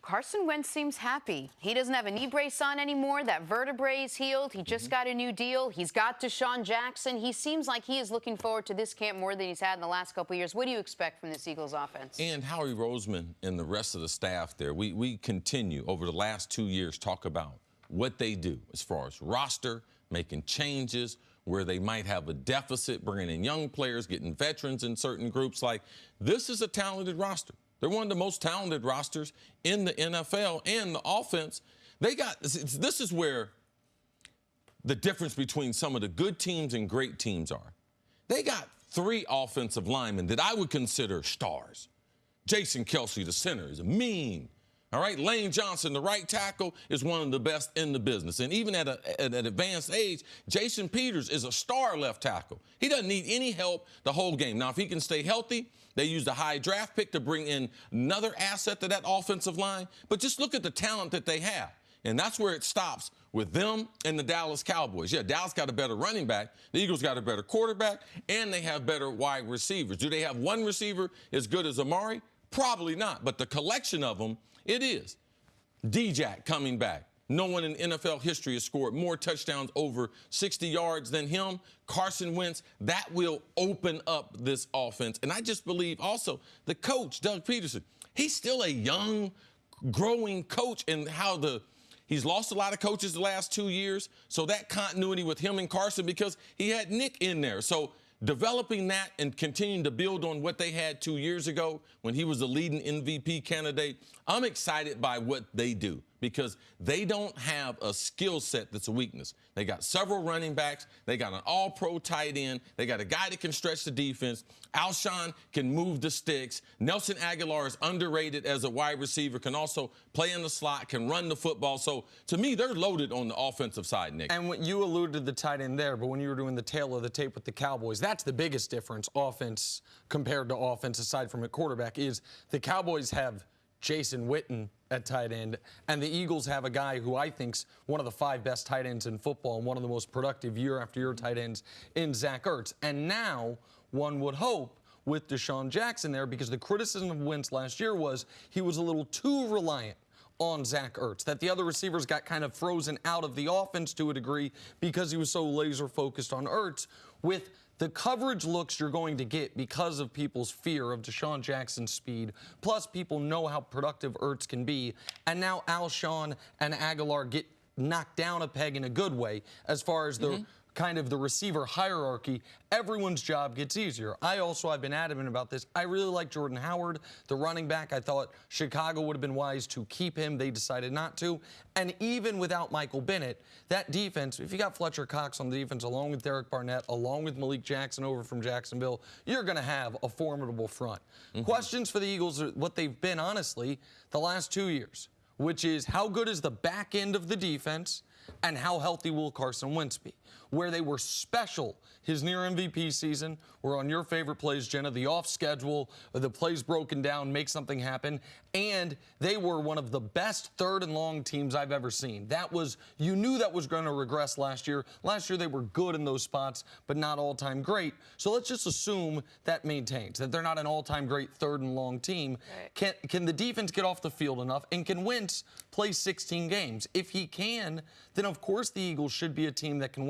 [SPEAKER 1] Carson Wentz seems happy. He doesn't have a knee brace on anymore. That vertebrae is healed. He just got a new deal. He's got Deshaun Jackson. He seems like he is looking forward to this camp more than he's had in the last couple of years. What do you expect from this Eagles offense?
[SPEAKER 3] And Howie Roseman and the rest of the staff there, we continue over the last 2 years talk about what they do as far as roster, making changes, where they might have a deficit, bringing in young players, getting veterans in certain groups. Like, this is a talented roster. They're one of the most talented rosters in the NFL, and the offense, this is where the difference between some of the good teams and great teams are. They got 3 offensive linemen that I would consider stars. Jason Kelsey, the center, is mean. All right, Lane Johnson, the right tackle, is one of the best in the business. And even at an advanced age, Jason Peters is a star left tackle. He doesn't need any help the whole game. Now, if he can stay healthy, they used a high draft pick to bring in another asset to that offensive line. But just look at the talent that they have. And that's where it stops with them and the Dallas Cowboys. Yeah, Dallas got a better running back. The Eagles got a better quarterback, and they have better wide receivers. Do they have one receiver as good as Amari? Probably not. But the collection of them, it is. D-Jack coming back. No one in NFL history has scored more touchdowns over 60 yards than him. Carson Wentz, that will open up this offense. And I just believe also the coach, Doug Peterson, he's still a young, growing coach, and he's lost a lot of coaches the last 2 years. So that continuity with him and Carson, because he had Nick in there. So developing that and continuing to build on what they had 2 years ago when he was the leading MVP candidate, I'm excited by what they do because they don't have a skill set that's a weakness. They got several running backs. They got an all-pro tight end. They got a guy that can stretch the defense. Alshon can move the sticks. Nelson Aguilar is underrated as a wide receiver, can also play in the slot, can run the football. So, to me, they're loaded on the offensive side, Nick.
[SPEAKER 2] And when you alluded to the tight end there, but when you were doing the tail of the tape with the Cowboys, that's the biggest difference, offense compared to offense, aside from a quarterback, is the Cowboys have Jason Witten at tight end, and the Eagles have a guy who I think's one of the 5 best tight ends in football and one of the most productive year-after-year tight ends in Zach Ertz. And now one would hope with Deshaun Jackson there, because the criticism of Wentz last year was he was a little too reliant on Zach Ertz, that the other receivers got kind of frozen out of the offense to a degree because he was so laser-focused on Ertz. With the coverage looks you're going to get because of people's fear of Deshaun Jackson's speed, plus people know how productive Ertz can be, and now Alshon and Aguilar get knocked down a peg in a good way as far as the kind of the receiver hierarchy, everyone's job gets easier. I've been adamant about this. I really like Jordan Howard, the running back. I thought Chicago would have been wise to keep him. They decided not to. And even without Michael Bennett, that defense, if you got Fletcher Cox on the defense along with Derek Barnett, along with Malik Jackson over from Jacksonville, you're going to have a formidable front. Questions for the Eagles are what they've been, honestly, the last 2 years, which is how good is the back end of the defense and how healthy will Carson Wentz be? Where they were special his near MVP season were on your favorite plays, Jenna, the off schedule, the plays broken down, make something happen, and they were one of the best third and long teams I've ever seen. That was, you knew that was going to regress last year. Last year they were good in those spots, but not all-time great. So let's just assume that maintains, that they're not an all-time great third and long team. Right. Can the defense get off the field enough, and can Wentz play 16 games? If he can, then of course the Eagles should be a team that can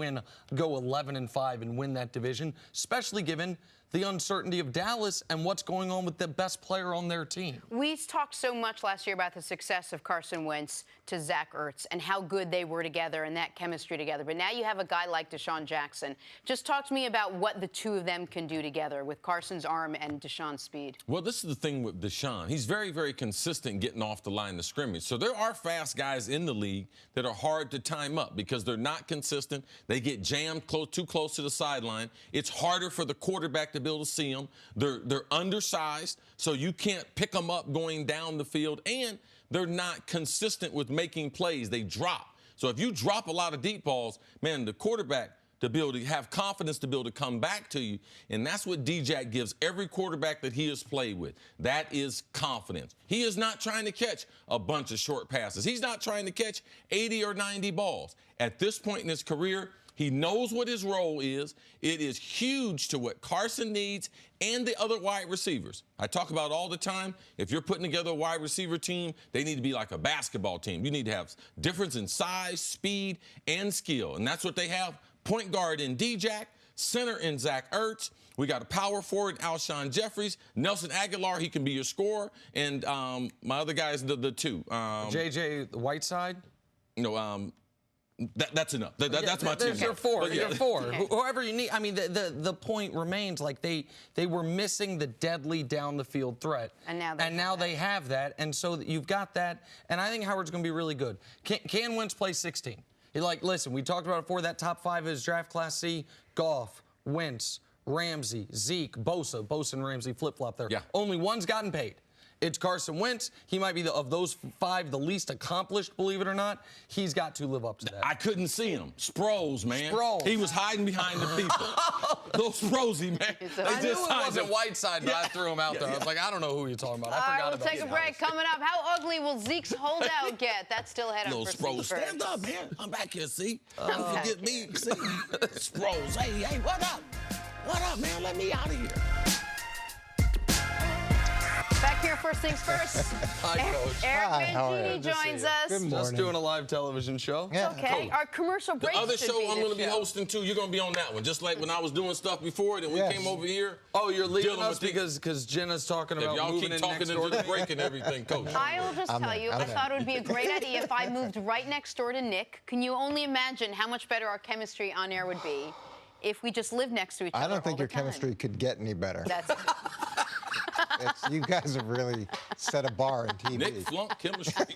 [SPEAKER 2] go 11-5 and win that division, especially given the uncertainty of Dallas and what's going on with the best player on their team.
[SPEAKER 1] We talked so much last year about the success of Carson Wentz to Zach Ertz and how good they were together and that chemistry together. But now you have a guy like Deshaun Jackson. Just talk to me about what the two of them can do together with Carson's arm and Deshaun's speed.
[SPEAKER 3] Well, this is the thing with Deshaun. He's very, very consistent getting off the line of scrimmage. So there are fast guys in the league that are hard to time up because they're not consistent. They get jammed too close to the sideline. It's harder for the quarterback to be able to see them. They're undersized, so you can't pick them up going down the field, and they're not consistent with making plays. They drop. So if you drop a lot of deep balls, man, the quarterback to be able to have confidence to be able to come back to you, and that's what D-Jack gives every quarterback that he has played with. That is confidence. He is not trying to catch a bunch of short passes. He's not trying to catch 80 or 90 balls. At this point in his career, he knows what his role is. It is huge to what Carson needs and the other wide receivers. I talk about all the time, if you're putting together a wide receiver team, they need to be like a basketball team. You need to have difference in size, speed, and skill. And that's what they have. Point guard in D-Jack, center in Zach Ertz. We got a power forward, Alshon Jeffries. Nelson Aguilar, he can be your scorer. And my other guy is the two.
[SPEAKER 2] J.J. Whiteside?
[SPEAKER 3] No, that's enough. That's my team.
[SPEAKER 2] You're four. You're four. Whoever you need. I mean, the point remains, like, they were missing the deadly down the field threat. And now they have that. And so you've got that. And I think Howard's going to be really good. Can Wentz play 16? Like, listen, we talked about it before, that top 5 is draft class C: Goff, Wentz, Ramsey, Zeke, Bosa and Ramsey flip-flop there.
[SPEAKER 3] Yeah.
[SPEAKER 2] Only one's gotten paid. It's Carson Wentz. He might be, of those 5, the least accomplished, believe it or not. He's got to live up to that.
[SPEAKER 3] I couldn't see him. Sproles, man.
[SPEAKER 2] Sproles.
[SPEAKER 3] He was hiding behind the people. Those Sprosy, man.
[SPEAKER 2] I knew it wasn't Whiteside, but I threw him out there. I was like, I don't know who you're talking about. I forgot about
[SPEAKER 1] we'll take a break. Coming up, how ugly will Zeke's holdout get? That's still ahead of
[SPEAKER 3] Sproles. Stand up, man. I'm back here, see? Don't forget me, see? Sproles. Hey, what up? What up, man? Let me out of here.
[SPEAKER 1] Back here, first things first.
[SPEAKER 2] Hi, Coach.
[SPEAKER 1] Eric Mangini joins us.
[SPEAKER 2] Good morning. Just doing a live television show.
[SPEAKER 1] Yeah. Okay. Our commercial break.
[SPEAKER 3] The other show I'm going to be hosting too. You're going to be on that one, just like when I was doing stuff before. Then we came over here.
[SPEAKER 2] Oh, you're leaving us because Jenna's talking about moving in next door.
[SPEAKER 3] Y'all keep talking into the break and everything, Coach.
[SPEAKER 1] I'll just tell you, I thought it would be a great idea if I moved right next door to Nick. Can you only imagine how much better our chemistry on air would be? if we just live next to each other.
[SPEAKER 7] I don't think
[SPEAKER 1] all the
[SPEAKER 7] your
[SPEAKER 1] time.
[SPEAKER 7] chemistry could get any better.
[SPEAKER 1] That's
[SPEAKER 7] You guys have really set a bar in TV.
[SPEAKER 3] Nick flunked chemistry.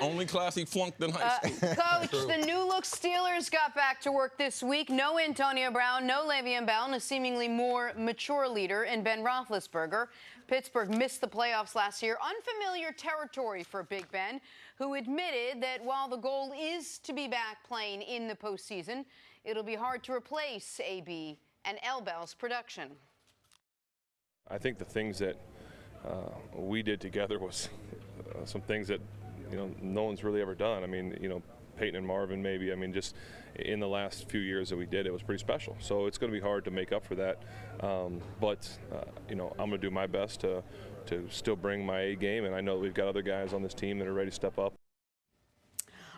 [SPEAKER 3] Only class he flunked in high school.
[SPEAKER 1] Coach, the new-look Steelers got back to work this week. No Antonio Brown, no Le'Veon Bell, and a seemingly more mature leader in Ben Roethlisberger. Pittsburgh missed the playoffs last year. Unfamiliar territory for Big Ben, who admitted that while the goal is to be back playing in the postseason, it'll be hard to replace AB and L-Bell's production.
[SPEAKER 8] I think the things that we did together was some things that, no one's really ever done. I mean, Peyton and Marvin maybe. I mean, just in the last few years that we did, it was pretty special. So it's going to be hard to make up for that. But I'm going to do my best to still bring my A game, and I know we've got other guys on this team that are ready to step up.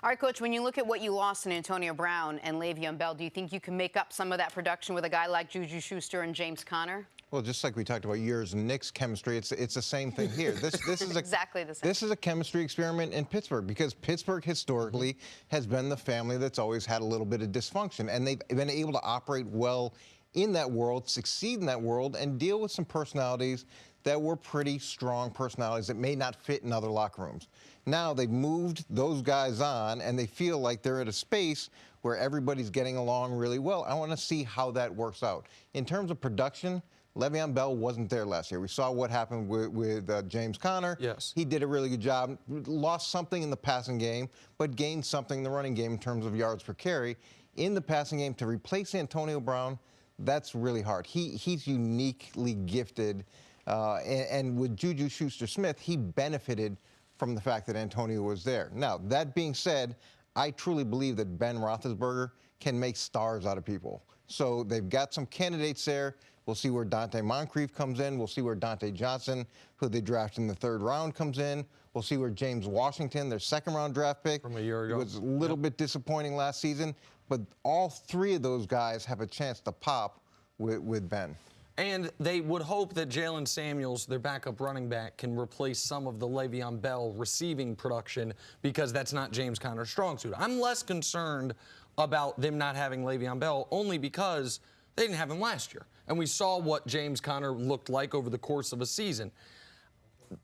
[SPEAKER 1] All right, Coach, when you look at what you lost in Antonio Brown and Le'Veon Bell, do you think you can make up some of that production with a guy like Juju Schuster and James Conner?
[SPEAKER 7] Well, just like we talked about yours and Nick's chemistry, it's the same thing here. This is
[SPEAKER 1] exactly the same.
[SPEAKER 7] This is a chemistry experiment in Pittsburgh because Pittsburgh historically has been the family that's always had a little bit of dysfunction, and they've been able to operate well in that world, succeed in that world, and deal with some personalities that were pretty strong personalities that may not fit in other locker rooms. Now they've moved those guys on, and they feel like they're at a space where everybody's getting along really well. I want to see how that works out. In terms of production, Le'Veon Bell wasn't there last year. We saw what happened with James Conner.
[SPEAKER 2] Yes.
[SPEAKER 7] He did a really good job. Lost something in the passing game, but gained something in the running game in terms of yards per carry. In the passing game, to replace Antonio Brown, that's really hard. He's uniquely gifted. And with Juju Schuster-Smith, he benefited from the fact that Antonio was there. Now, that being said, I truly believe that Ben Roethlisberger can make stars out of people. So they've got some candidates there. We'll see where Dante Moncrief comes in. We'll see where Dante Johnson, who they drafted in the 3rd round, comes in. We'll see where James Washington, their 2nd-round draft pick,
[SPEAKER 2] from a year ago,
[SPEAKER 7] was a little bit disappointing last season. But all 3 of those guys have a chance to pop with Ben.
[SPEAKER 2] And they would hope that Jalen Samuels, their backup running back, can replace some of the Le'Veon Bell receiving production because that's not James Conner's strong suit. I'm less concerned about them not having Le'Veon Bell only because they didn't have him last year. And we saw what James Conner looked like over the course of a season.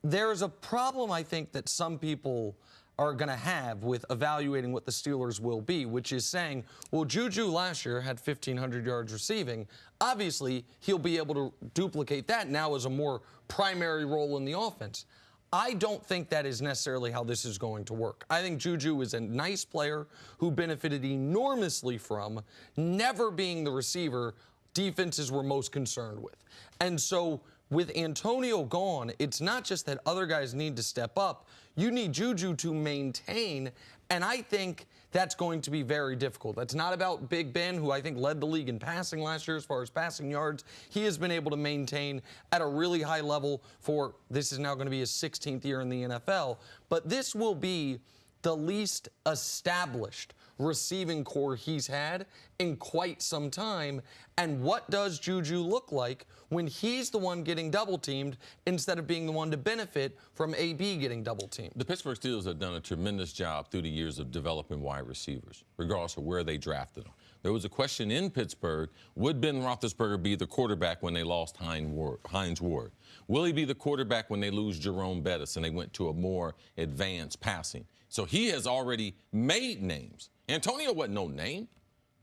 [SPEAKER 2] There's a problem, I think, that some people are going to have with evaluating what the Steelers will be, which is saying, well, Juju last year had 1,500 yards receiving. Obviously, he'll be able to duplicate that now as a more primary role in the offense. I don't think that is necessarily how this is going to work. I think Juju is a nice player who benefited enormously from never being the receiver defenses were most concerned with. And so with Antonio gone, it's not just that other guys need to step up. You need Juju to maintain, and I think that's going to be very difficult. That's not about Big Ben, who I think led the league in passing last year as far as passing yards. He has been able to maintain at a really high level for, this is now going to be his 16th year in the NFL, but this will be the least established receiving core he's had in quite some time. And what does Juju look like when he's the one getting double-teamed instead of being the one to benefit from AB getting double-teamed?
[SPEAKER 3] The Pittsburgh Steelers have done a tremendous job through the years of developing wide receivers, regardless of where they drafted them. There was a question in Pittsburgh, would Ben Roethlisberger be the quarterback when they lost Hines Ward? Will he be the quarterback when they lose Jerome Bettis and they went to a more advanced passing? So he has already made names. Antonio wasn't no name.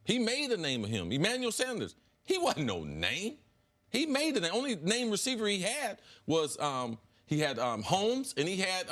[SPEAKER 3] He made a name of him. Emmanuel Sanders, he wasn't no name. He made it. The only name receiver he had was he had Holmes and he had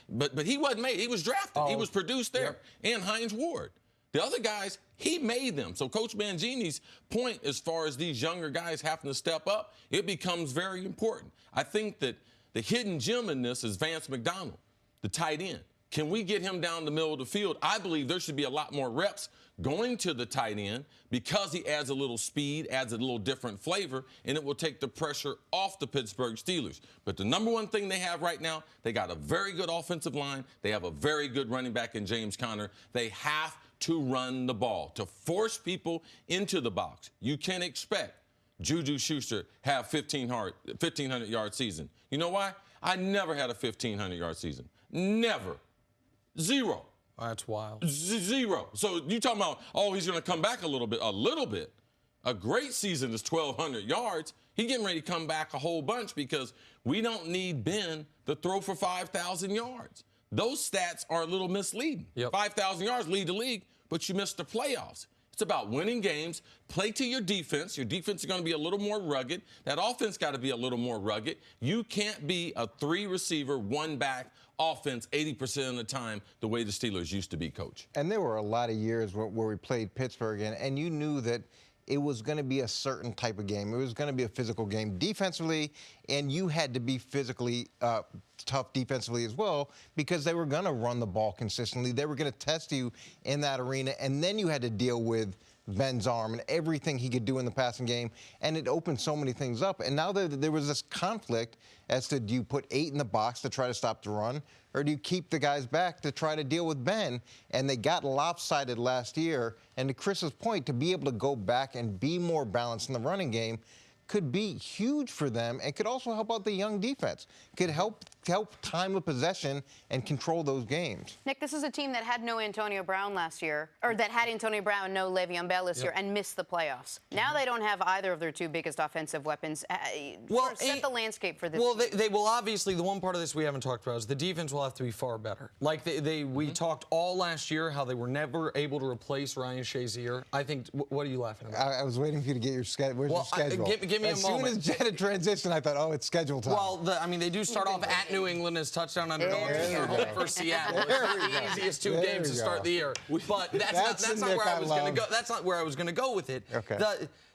[SPEAKER 3] but he wasn't made. He was drafted. He was produced there. Yep. And Hines Ward. The other guys, he made them. So Coach Mangini's point as far as these younger guys having to step up, it becomes very important. I think that the hidden gem in this is Vance McDonald, the tight end. Can we get him down the middle of the field? I believe there should be a lot more reps going to the tight end because he adds a little speed, adds a little different flavor, and it will take the pressure off the Pittsburgh Steelers. But the number one thing they have right now, they got a very good offensive line. They have a very good running back in James Conner. They have to run the ball to force people into the box. You can't expect Juju Schuster have 1,500-yard season. You know why? I never had a 1,500-yard season. Never. Zero.
[SPEAKER 2] That's wild.
[SPEAKER 3] Zero. So you talking about, oh, he's going to come back a little bit. A little bit. A great season is 1,200 yards. He's getting ready to come back a whole bunch because we don't need Ben to throw for 5,000 yards. Those stats are a little misleading.
[SPEAKER 2] Yep.
[SPEAKER 3] 5,000 yards lead the league, but you missed the playoffs. It's about winning games. Play to your defense. Your defense is going to be a little more rugged. That offense got to be a little more rugged. You can't be a 3-receiver, 1-back offense 80% of the time the way the Steelers used to be, Coach.
[SPEAKER 7] And there were a lot of years where we played Pittsburgh, and you knew that it was going to be a certain type of game. It was going to be a physical game defensively, and you had to be physically tough defensively as well because they were going to run the ball consistently. They were going to test you in that arena, and then you had to deal with Ben's arm and everything he could do in the passing game, and it opened so many things up. And now there was this conflict as to, do you put 8 in the box to try to stop the run, or do you keep the guys back to try to deal with Ben? And they got lopsided last year. And to Chris's point, to be able to go back and be more balanced in the running game could be huge for them, and could also help out the young defense. Could help time of possession and control those games.
[SPEAKER 1] Nick, this is a team that had no Antonio Brown last year, or that had Antonio Brown and no Le'Veon Bell this year, and missed the playoffs. Now they don't have either of their 2 biggest offensive weapons. Set the landscape for this.
[SPEAKER 2] Well, they will obviously, the one part of this we haven't talked about is the defense will have to be far better. Like we talked all last year how they were never able to replace Ryan Shazier. I think, what are you laughing about?
[SPEAKER 7] I was waiting for you to get your schedule. Where's your schedule?
[SPEAKER 2] Give me a moment.
[SPEAKER 7] As soon as Jenna transitioned, I thought, oh, it's schedule time.
[SPEAKER 2] Well, I mean, they do start off at New England as touchdown underdogs. They're home for Seattle. It's not the easiest 2 games to start the year. But that's not where I was going to go. That's not where I was going to go with it.
[SPEAKER 7] Okay.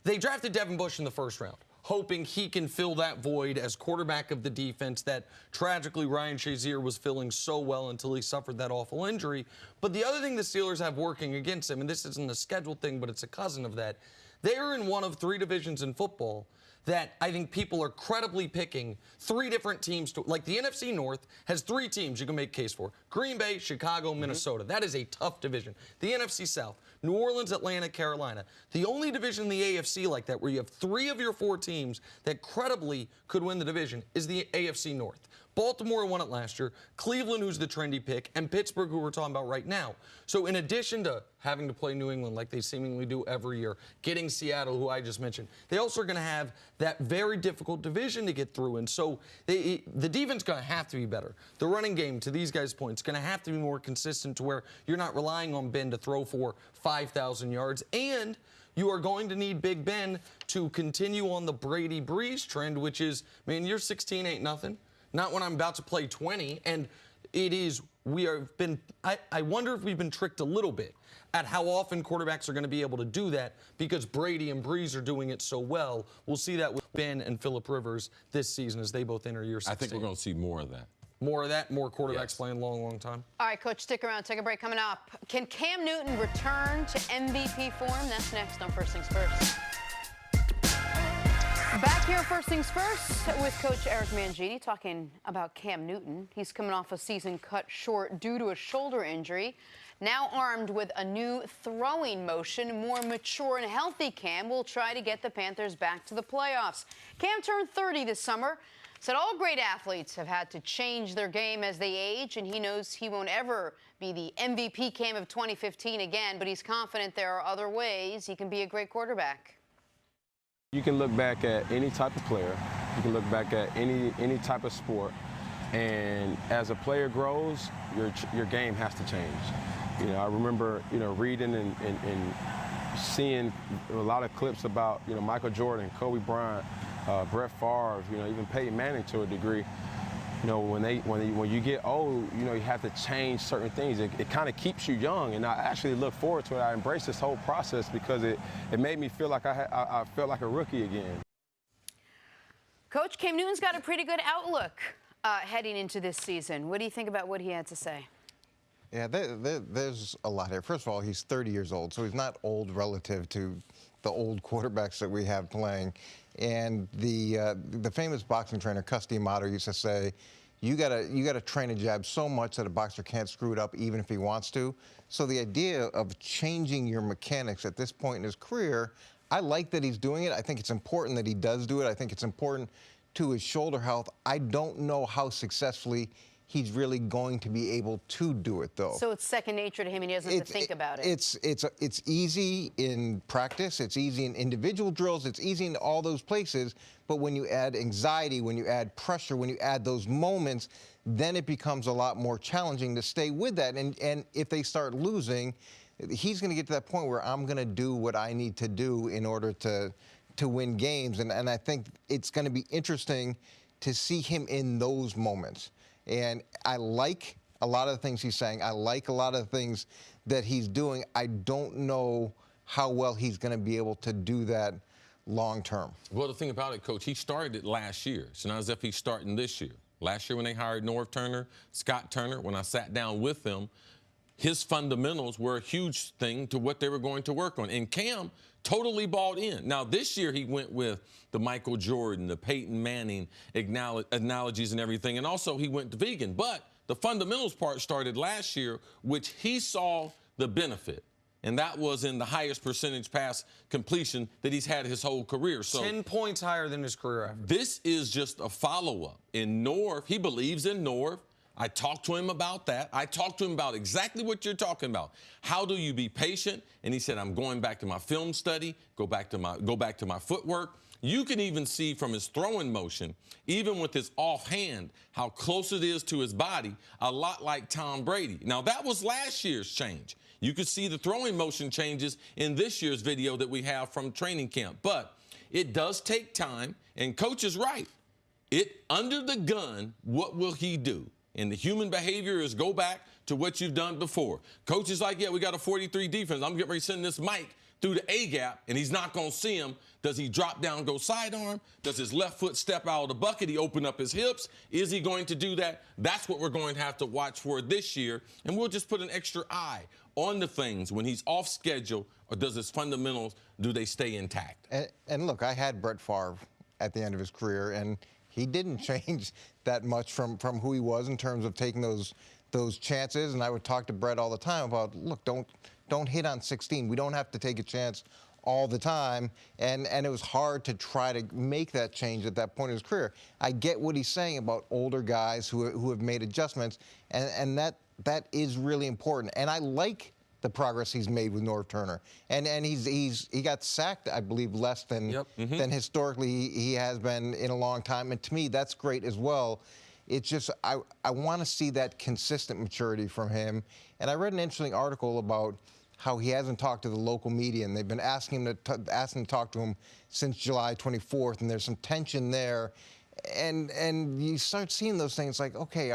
[SPEAKER 2] They drafted Devin Bush in the first round, hoping he can fill that void as quarterback of the defense that tragically Ryan Shazier was filling so well until he suffered that awful injury. But the other thing the Steelers have working against them, and this isn't a scheduled thing, but it's a cousin of that, they are in one of 3 divisions in football that I think people are credibly picking 3 different teams to, like the NFC North has 3 teams you can make a case for: Green Bay, Chicago, Minnesota. That is a tough division. The NFC South, New Orleans, Atlanta, Carolina. The only division in the AFC like that where you have 3 of your 4 teams that credibly could win the division is the AFC North. Baltimore won it last year, Cleveland, who's the trendy pick, and Pittsburgh, who we're talking about right now. So in addition to having to play New England like they seemingly do every year, getting Seattle, who I just mentioned, they also are going to have that very difficult division to get through. And so the defense is going to have to be better. The running game, to these guys' points, is going to have to be more consistent to where you're not relying on Ben to throw for 5,000 yards. And you are going to need Big Ben to continue on the Brady Breeze trend, which is, man, you're 16 ain't nothing. Not when I'm about to play 20. And it is, I wonder if we've been tricked a little bit at how often quarterbacks are going to be able to do that because Brady and Breeze are doing it so well. We'll see that with Ben and Phillip Rivers this season as they both enter year 16.
[SPEAKER 3] I think we're going to see more of that.
[SPEAKER 2] More of that, more quarterbacks playing a long, long time.
[SPEAKER 1] All right, Coach, stick around. Take a break. Coming up, can Cam Newton return to MVP form? That's next on First Things First. Back here, First Things First, with Coach Eric Mangini talking about Cam Newton. He's coming off a season cut short due to a shoulder injury. Now armed with a new throwing motion, more mature and healthy Cam will try to get the Panthers back to the playoffs. Cam turned 30 this summer. Said all great athletes have had to change their game as they age, and he knows he won't ever be the MVP Cam of 2015 again, but he's confident there are other ways he can be a great quarterback.
[SPEAKER 5] You can look back at any type of player. You can look back at any type of sport, and as a player grows, your game has to change. You know, I remember, reading and seeing a lot of clips about, Michael Jordan, Kobe Bryant, Brett Favre, even Peyton Manning to a degree. When you get old, you have to change certain things. It kind of keeps you young, and I actually look forward to it. I embrace this whole process because it made me feel like I felt like a rookie again.
[SPEAKER 1] Coach, Cam Newton's got a pretty good outlook heading into this season. What do you think about what he had to say?
[SPEAKER 7] Yeah, there's a lot here. First of all, he's 30 years old, so he's not old relative to the old quarterbacks that we have playing. And the famous boxing trainer, Cus D'Amato, used to say, you gotta train a jab so much that a boxer can't screw it up even if he wants to. So the idea of changing your mechanics at this point in his career, I like that he's doing it. I think it's important that he does do it. I think it's important to his shoulder health. I don't know how successfully he's really going to be able to do it, though.
[SPEAKER 1] So it's second nature to him, and he doesn't have to think about it.
[SPEAKER 7] It's easy in practice. It's easy in individual drills. It's easy in all those places. But when you add anxiety, when you add pressure, when you add those moments, then it becomes a lot more challenging to stay with that. And if they start losing, he's going to get to that point where I'm going to do what I need to do in order to win games. And I think it's going to be interesting to see him in those moments. And I like a lot of the things he's saying. I like a lot of the things that he's doing. I don't know how well he's going to be able to do that long term.
[SPEAKER 3] Well, the thing about it, Coach, he started it last year. It's not as if he's starting this year. Last year when they hired Norv Turner, Scott Turner, when I sat down with them, his fundamentals were a huge thing to what they were going to work on. And Cam totally bought in. Now, this year he went with the Michael Jordan, the Peyton Manning analogies and everything. And also he went to vegan. But the fundamentals part started last year, which he saw the benefit. And that was in the highest percentage pass completion that he's had his whole career. So
[SPEAKER 2] 10 points higher than his career average.
[SPEAKER 3] This is just a follow-up. In Norv, he believes in Norv. I talked to him about that. I talked to him about exactly what you're talking about. How do you be patient? And he said, I'm going back to my film study, go back to my footwork. You can even see from his throwing motion, even with his offhand, how close it is to his body, a lot like Tom Brady. Now, that was last year's change. You could see the throwing motion changes in this year's video that we have from training camp. But it does take time, and Coach is right. Under the gun, what will he do? And the human behavior is go back to what you've done before. Coach is like, yeah, we got a 43 defense. I'm getting ready to send this Mike through the A-gap, and he's not going to see him. Does he drop down, go sidearm? Does his left foot step out of the bucket? He open up his hips? Is he going to do that? That's what we're going to have to watch for this year, and we'll just put an extra eye on the things when he's off schedule, or does his fundamentals, do they stay intact?
[SPEAKER 7] And look, I had Brett Favre at the end of his career, and he didn't change that much from who he was in terms of taking those chances. And I would talk to Brett all the time about, look, don't hit on 16. We don't have to take a chance all the time. And it was hard to try to make that change at that point in his career. I get what he's saying about older guys who have made adjustments, and that is really important. And I like the progress he's made with Norv Turner, and he got sacked, I believe, less than than historically he has been in a long time, and to me that's great as well. It's just I want to see that consistent maturity from him. And I read an interesting article about how he hasn't talked to the local media, and they've been asking him to talk to him since July 24th, and there's some tension there, and you start seeing those things like, okay,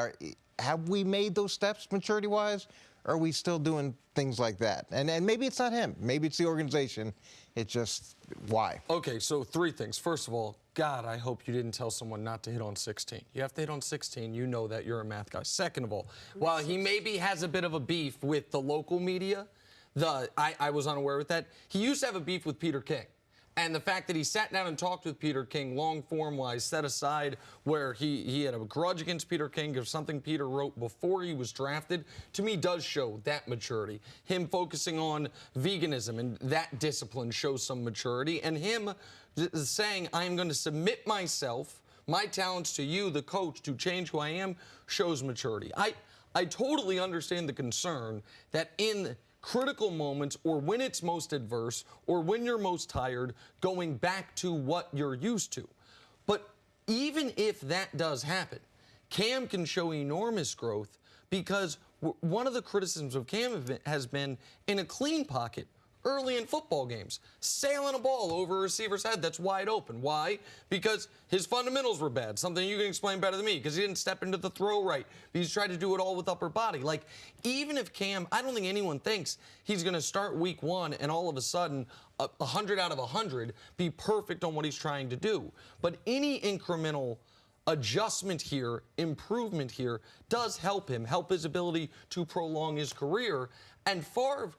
[SPEAKER 7] have we made those steps maturity-wise? Or are we still doing things like that? And maybe it's not him. Maybe it's the organization. It's just why.
[SPEAKER 2] Okay, so 3 things. First of all, God, I hope you didn't tell someone not to hit on 16. You have to hit on 16. You know that. You're a math guy. Second of all, while he maybe has a bit of a beef with the local media, I was unaware with that. He used to have a beef with Peter King. And the fact that he sat down and talked with Peter King, long form-wise, set aside where he had a grudge against Peter King or something Peter wrote before he was drafted, to me does show that maturity. Him focusing on veganism and that discipline shows some maturity. And him saying, I'm going to submit myself, my talents to you, the coach, to change who I am, shows maturity. I totally understand the concern that in critical moments, or when it's most adverse, or when you're most tired, going back to what you're used to. But even if that does happen, Cam can show enormous growth, because one of the criticisms of Cam has been in a clean pocket early in football games, sailing a ball over a receiver's head that's wide open. Why? Because his fundamentals were bad, something you can explain better than me, because he didn't step into the throw right. He's tried to do it all with upper body. Like, even if Cam, I don't think anyone thinks he's going to start week 1 and all of a sudden 100 out of 100 be perfect on what he's trying to do. But any incremental adjustment here, improvement here, does help him, help his ability to prolong his career. And Favre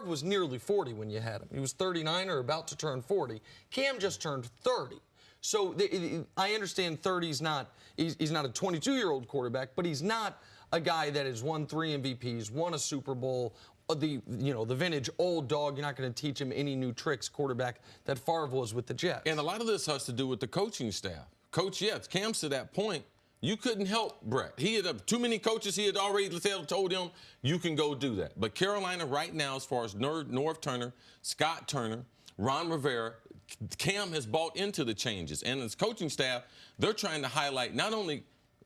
[SPEAKER 2] was nearly 40 when you had him. He was 39 or about to turn 40. Cam just turned 30. So I understand 30's not, he's not a 22-year-old quarterback, but he's not a guy that has won 3 MVPs, won a Super Bowl, the vintage old dog. You're not going to teach him any new tricks, quarterback that Favre was with the Jets.
[SPEAKER 3] And a lot of this has to do with the coaching staff. Coach, yes, Cam's to that point. You couldn't help Brett. He had too many coaches. He had already told him, you can go do that. But Carolina right now, as far as Norv Turner, Scott Turner, Ron Rivera, Cam has bought into the changes. And as coaching staff, they're trying to highlight not only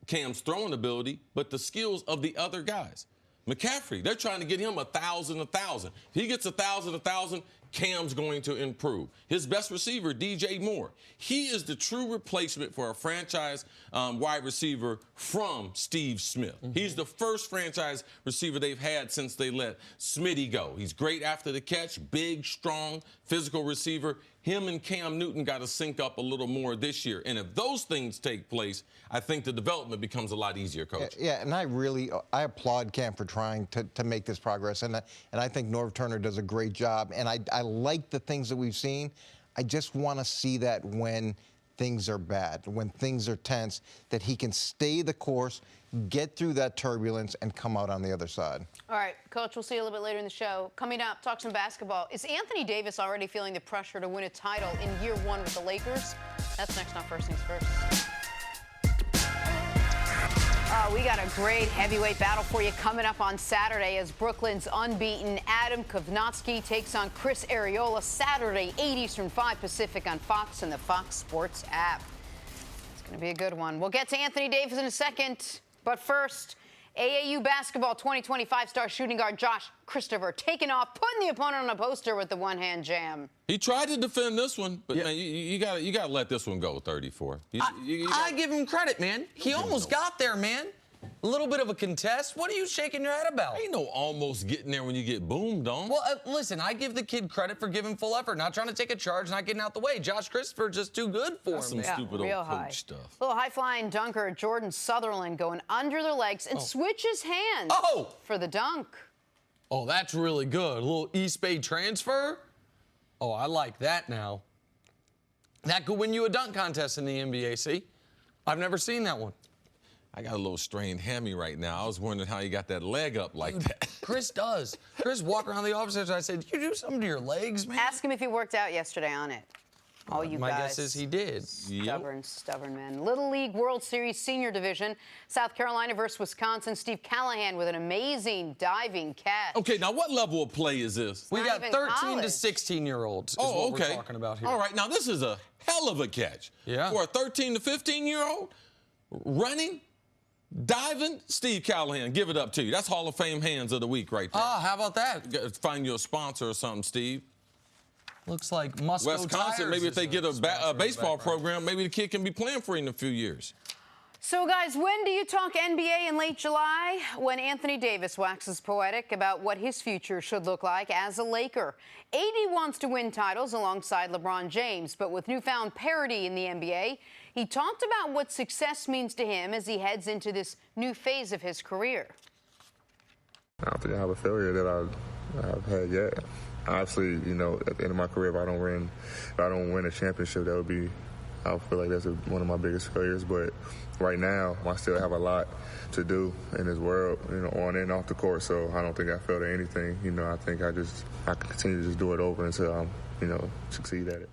[SPEAKER 3] Cam's throwing ability, but the skills of the other guys. McCaffrey, they're trying to get him 1,000. If he gets 1,000, Cam's going to improve. His best receiver, DJ Moore, he is the true replacement for a franchise wide receiver from Steve Smith. He's the first franchise receiver they've had since they let Smitty go. He's great after the catch, big, strong, physical receiver. Him and Cam Newton got to sync up a little more this year. And if those things take place, I think the development becomes a lot easier, Coach.
[SPEAKER 7] Yeah, and I applaud Cam for trying to make this progress. And I think Norv Turner does a great job. And I like the things that we've seen. I just want to see that when things are bad, when things are tense, that he can stay the course, get through that turbulence, and come out on the other side.
[SPEAKER 1] All right, Coach, we'll see you a little bit later in the show. Coming up, talk some basketball. Is Anthony Davis already feeling the pressure to win a title in year one with the Lakers? That's next on First Things First. We got a great heavyweight battle for you coming up on Saturday as Brooklyn's unbeaten Adam Kovnatsky takes on Cris Arreola Saturday, 8 Eastern, 5 Pacific on Fox and the Fox Sports app. It's going to be a good one. We'll get to Anthony Davis in a second, but first, AAU basketball 2025 star shooting guard Josh Christopher taking off, putting the opponent on a poster with the one-hand jam.
[SPEAKER 3] He tried to defend this one, but man, you got to let this one go. 34.
[SPEAKER 2] I give him credit, man. He almost got there, man. A little bit of a contest. What are you shaking your head about?
[SPEAKER 3] Ain't no almost getting there when you get boomed on.
[SPEAKER 2] Well, listen, I give the kid credit for giving full effort, not trying to take a charge, not getting out the way. Josh Christopher just too good for him.
[SPEAKER 3] Some stupid old coach stuff.
[SPEAKER 1] Little high-flying dunker Jordan Sutherland going under the legs and switches hands for the dunk.
[SPEAKER 2] Oh, that's really good. A little East Bay transfer. Oh, I like that now. That could win you a dunk contest in the NBA, see? I've never seen that one.
[SPEAKER 3] I got a little strained hammy right now. I was wondering how you got that leg up like that.
[SPEAKER 2] Chris does. Chris walked around the office and I said, "Did you do something to your legs, man?"
[SPEAKER 1] Ask him if he worked out yesterday on it. All you
[SPEAKER 2] My
[SPEAKER 1] guys.
[SPEAKER 2] guess is he did.
[SPEAKER 1] Stubborn man. Little League World Series Senior Division. South Carolina versus Wisconsin. Steve Callahan with an amazing diving catch.
[SPEAKER 3] Okay, now what level of play is this?
[SPEAKER 2] We got 13 to 16-year-olds is what we're talking about here.
[SPEAKER 3] All right, now this is a hell of a catch.
[SPEAKER 2] Yeah.
[SPEAKER 3] For a 13 to 15-year-old running, diving, Steve Callahan, give it up to you. That's Hall of Fame hands of the week right there.
[SPEAKER 2] Oh, how about that?
[SPEAKER 3] Find you a sponsor or something, Steve.
[SPEAKER 2] Looks like Musco
[SPEAKER 3] Wisconsin,
[SPEAKER 2] Tires
[SPEAKER 3] maybe if they get a baseball program, maybe the kid can be playing for you in a few years.
[SPEAKER 1] So, guys, when do you talk NBA in late July? When Anthony Davis waxes poetic about what his future should look like as a Laker. AD wants to win titles alongside LeBron James, but with newfound parity in the NBA, he talked about what success means to him as he heads into this new phase of his career.
[SPEAKER 9] I don't think I have a failure that I've had yet. Obviously, you know, at the end of my career, if I don't win a championship, I feel like that's one of my biggest failures. But right now, I still have a lot to do in this world, you know, on and off the court. So I don't think I failed at anything. You know, I think I can continue to just do it over until I, you know, succeed at it.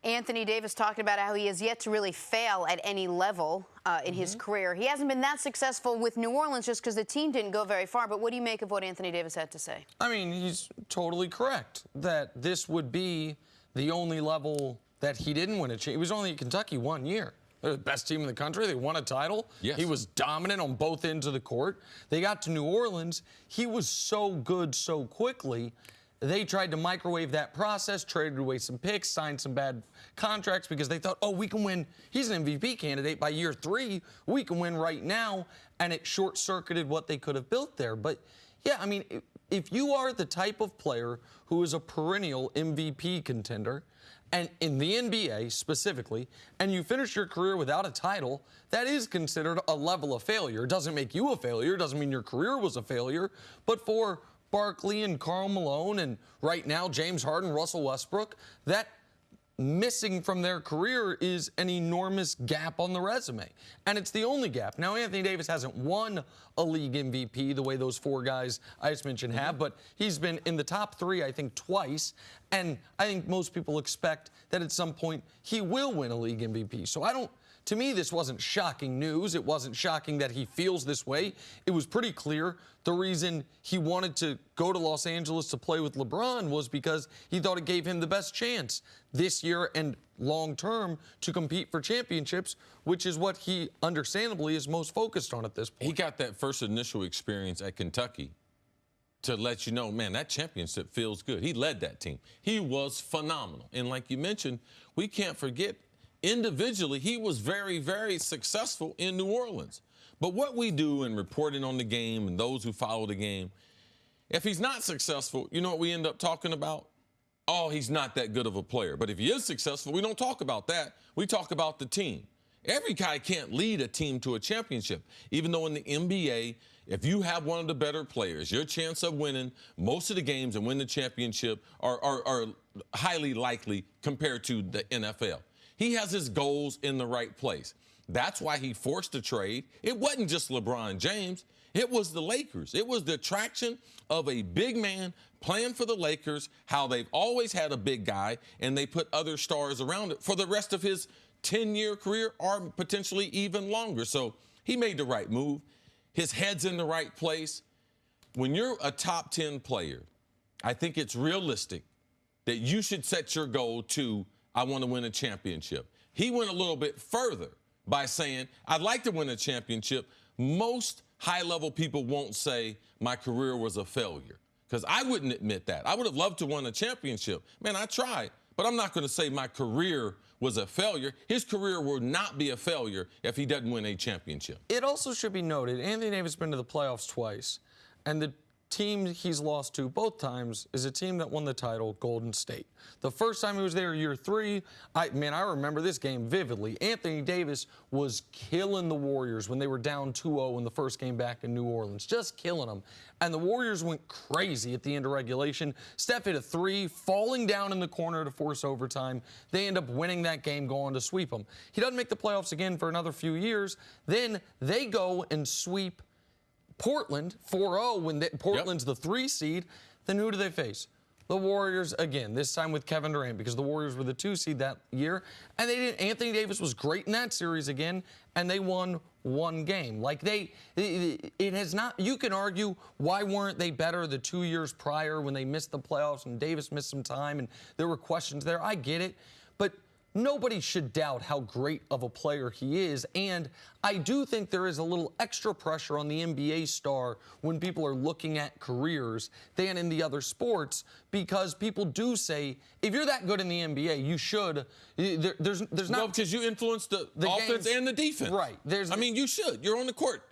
[SPEAKER 1] Anthony Davis talking about how he has yet to really fail at any level in his career. He hasn't been that successful with New Orleans just because the team didn't go very far. But what do you make of what Anthony Davis had to say?
[SPEAKER 2] I mean, he's totally correct that this would be the only level that he didn't win a championship. He was only at Kentucky 1 year. They're the best team in the country. They won a title.
[SPEAKER 3] Yes.
[SPEAKER 2] He was dominant on both ends of the court. They got to New Orleans. He was so good so quickly. They tried to microwave that process, traded away some picks, signed some bad contracts because they thought, oh, we can win. He's an MVP candidate by year 3. We can win right now. And it short-circuited what they could have built there. But, yeah, I mean, if you are the type of player who is a perennial MVP contender, and in the NBA specifically, and you finish your career without a title, that is considered a level of failure. It doesn't make you a failure. It doesn't mean your career was a failure. But for Barkley and Karl Malone and right now James Harden, Russell Westbrook, that missing from their career is an enormous gap on the resume. And it's the only gap. Now, Anthony Davis hasn't won a league MVP the way those 4 guys I just mentioned have, but he's been in the top 3, I think, twice. And I think most people expect that at some point he will win a league MVP. So to me, this wasn't shocking news. It wasn't shocking that he feels this way. It was pretty clear the reason he wanted to go to Los Angeles to play with LeBron was because he thought it gave him the best chance this year and long term to compete for championships, which is what he understandably is most focused on at this point.
[SPEAKER 3] He got that first initial experience at Kentucky to let you know, man, that championship feels good. He led that team. He was phenomenal. And like you mentioned, we can't forget, individually, he was very, very successful in New Orleans. But what we do in reporting on the game and those who follow the game, if he's not successful, you know what we end up talking about? Oh, he's not that good of a player. But if he is successful, we don't talk about that. We talk about the team. Every guy can't lead a team to a championship, even though in the NBA, if you have one of the better players, your chance of winning most of the games and win the championship are highly likely compared to the NFL. He has his goals in the right place. That's why he forced a trade. It wasn't just LeBron James. It was the Lakers. It was the attraction of a big man playing for the Lakers, how they've always had a big guy, and they put other stars around it for the rest of his 10-year career or potentially even longer. So he made the right move. His head's in the right place. When you're a top 10 player, I think it's realistic that you should set your goal to, I want to win a championship. He went a little bit further by saying, I'd like to win a championship. Most high-level people won't say my career was a failure, because I wouldn't admit that. I would have loved to win a championship. Man, I tried, but I'm not going to say my career was a failure. His career will not be a failure if he doesn't win a championship.
[SPEAKER 2] It also should be noted, Anthony Davis has been to the playoffs twice, and the team he's lost to both times is a team that won the title, Golden State. The first time he was there, year 3, I remember this game vividly. Anthony Davis was killing the Warriors when they were down 2-0 in the first game back in New Orleans, just killing them. And the Warriors went crazy at the end of regulation. Steph hit a 3, falling down in the corner to force overtime. They end up winning that game, going to sweep them. He doesn't make the playoffs again for another few years. Then they go and sweep Portland 4-0 when Portland's the 3 seed. Then who do they face? The Warriors again, this time with Kevin Durant, because the Warriors were the 2 seed that year. And they didn't. Anthony Davis was great in that series again, and they won 1 game. Like it has not, you can argue, why weren't they better the 2 years prior when they missed the playoffs and Davis missed some time and there were questions there. I get it. But nobody should doubt how great of a player he is, and I do think there is a little extra pressure on the NBA star when people are looking at careers than in the other sports, because people do say, if you're that good in the NBA, you should. There's not.
[SPEAKER 3] No, because you influence the offense and the defense.
[SPEAKER 2] Right.
[SPEAKER 3] You should. You're on the court.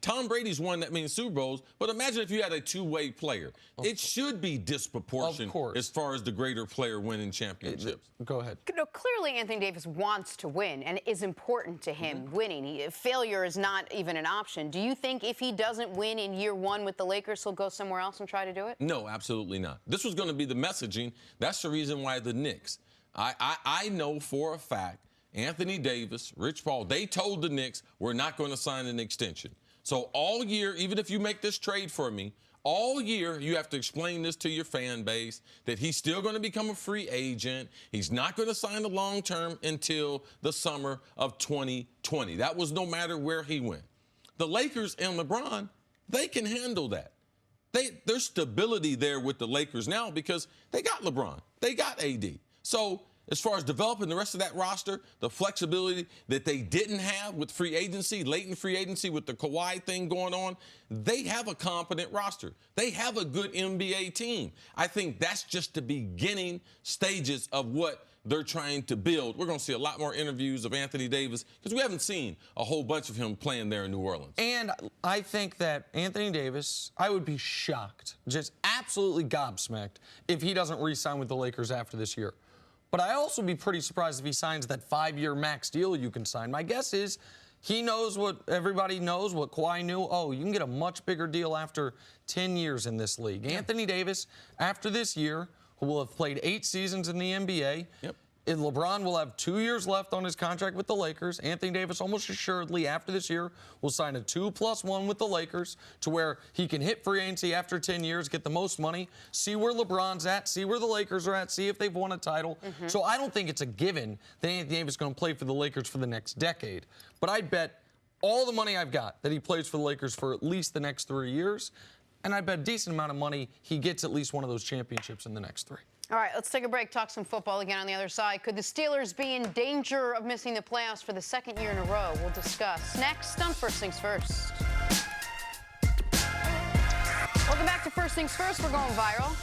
[SPEAKER 3] Tom Brady's won that many Super Bowls, but imagine if you had a two-way player. It should be disproportionate as far as the greater player winning championships.
[SPEAKER 2] Go ahead.
[SPEAKER 1] No, clearly Anthony Davis wants to win, and it is important to him winning. Failure is not even an option. Do you think if he doesn't win in year 1 with the Lakers, he'll go somewhere else and try to do it?
[SPEAKER 3] No, absolutely not. This was going to be the messaging. That's the reason why the Knicks. I know for a fact Anthony Davis, Rich Paul, they told the Knicks, we're not going to sign an extension. So all year, even if you make this trade for me, all year you have to explain this to your fan base, that he's still going to become a free agent. He's not going to sign a long term until the summer of 2020. That was no matter where he went. The Lakers and LeBron, they can handle that. There's stability there with the Lakers now because they got LeBron. They got AD. So as far as developing the rest of that roster, the flexibility that they didn't have with free agency, latent free agency with the Kawhi thing going on, they have a competent roster. They have a good NBA team. I think that's just the beginning stages of what they're trying to build. We're going to see a lot more interviews of Anthony Davis because we haven't seen a whole bunch of him playing there in New Orleans.
[SPEAKER 2] And I think that Anthony Davis, I would be shocked, just absolutely gobsmacked, if he doesn't re-sign with the Lakers after this year. But I also be pretty surprised if he signs that 5-year max deal you can sign. My guess is he knows what everybody knows, what Kawhi knew. Oh, you can get a much bigger deal after 10 years in this league. Yeah. Anthony Davis, after this year, who will have played 8 seasons in the NBA, LeBron will have 2 years left on his contract with the Lakers. Anthony Davis almost assuredly after this year will sign a 2+1 with the Lakers to where he can hit free agency after 10 years, get the most money, see where LeBron's at, see where the Lakers are at, see if they've won a title. So I don't think it's a given that Anthony Davis is going to play for the Lakers for the next decade. But I'd bet all the money I've got that he plays for the Lakers for at least the next 3 years. And I bet a decent amount of money he gets at least one of those championships in the next 3.
[SPEAKER 1] All right, let's take a break, talk some football again on the other side. Could the Steelers be in danger of missing the playoffs for the second year in a row? We'll discuss next on First Things First. Welcome back to First Things First. We're going viral.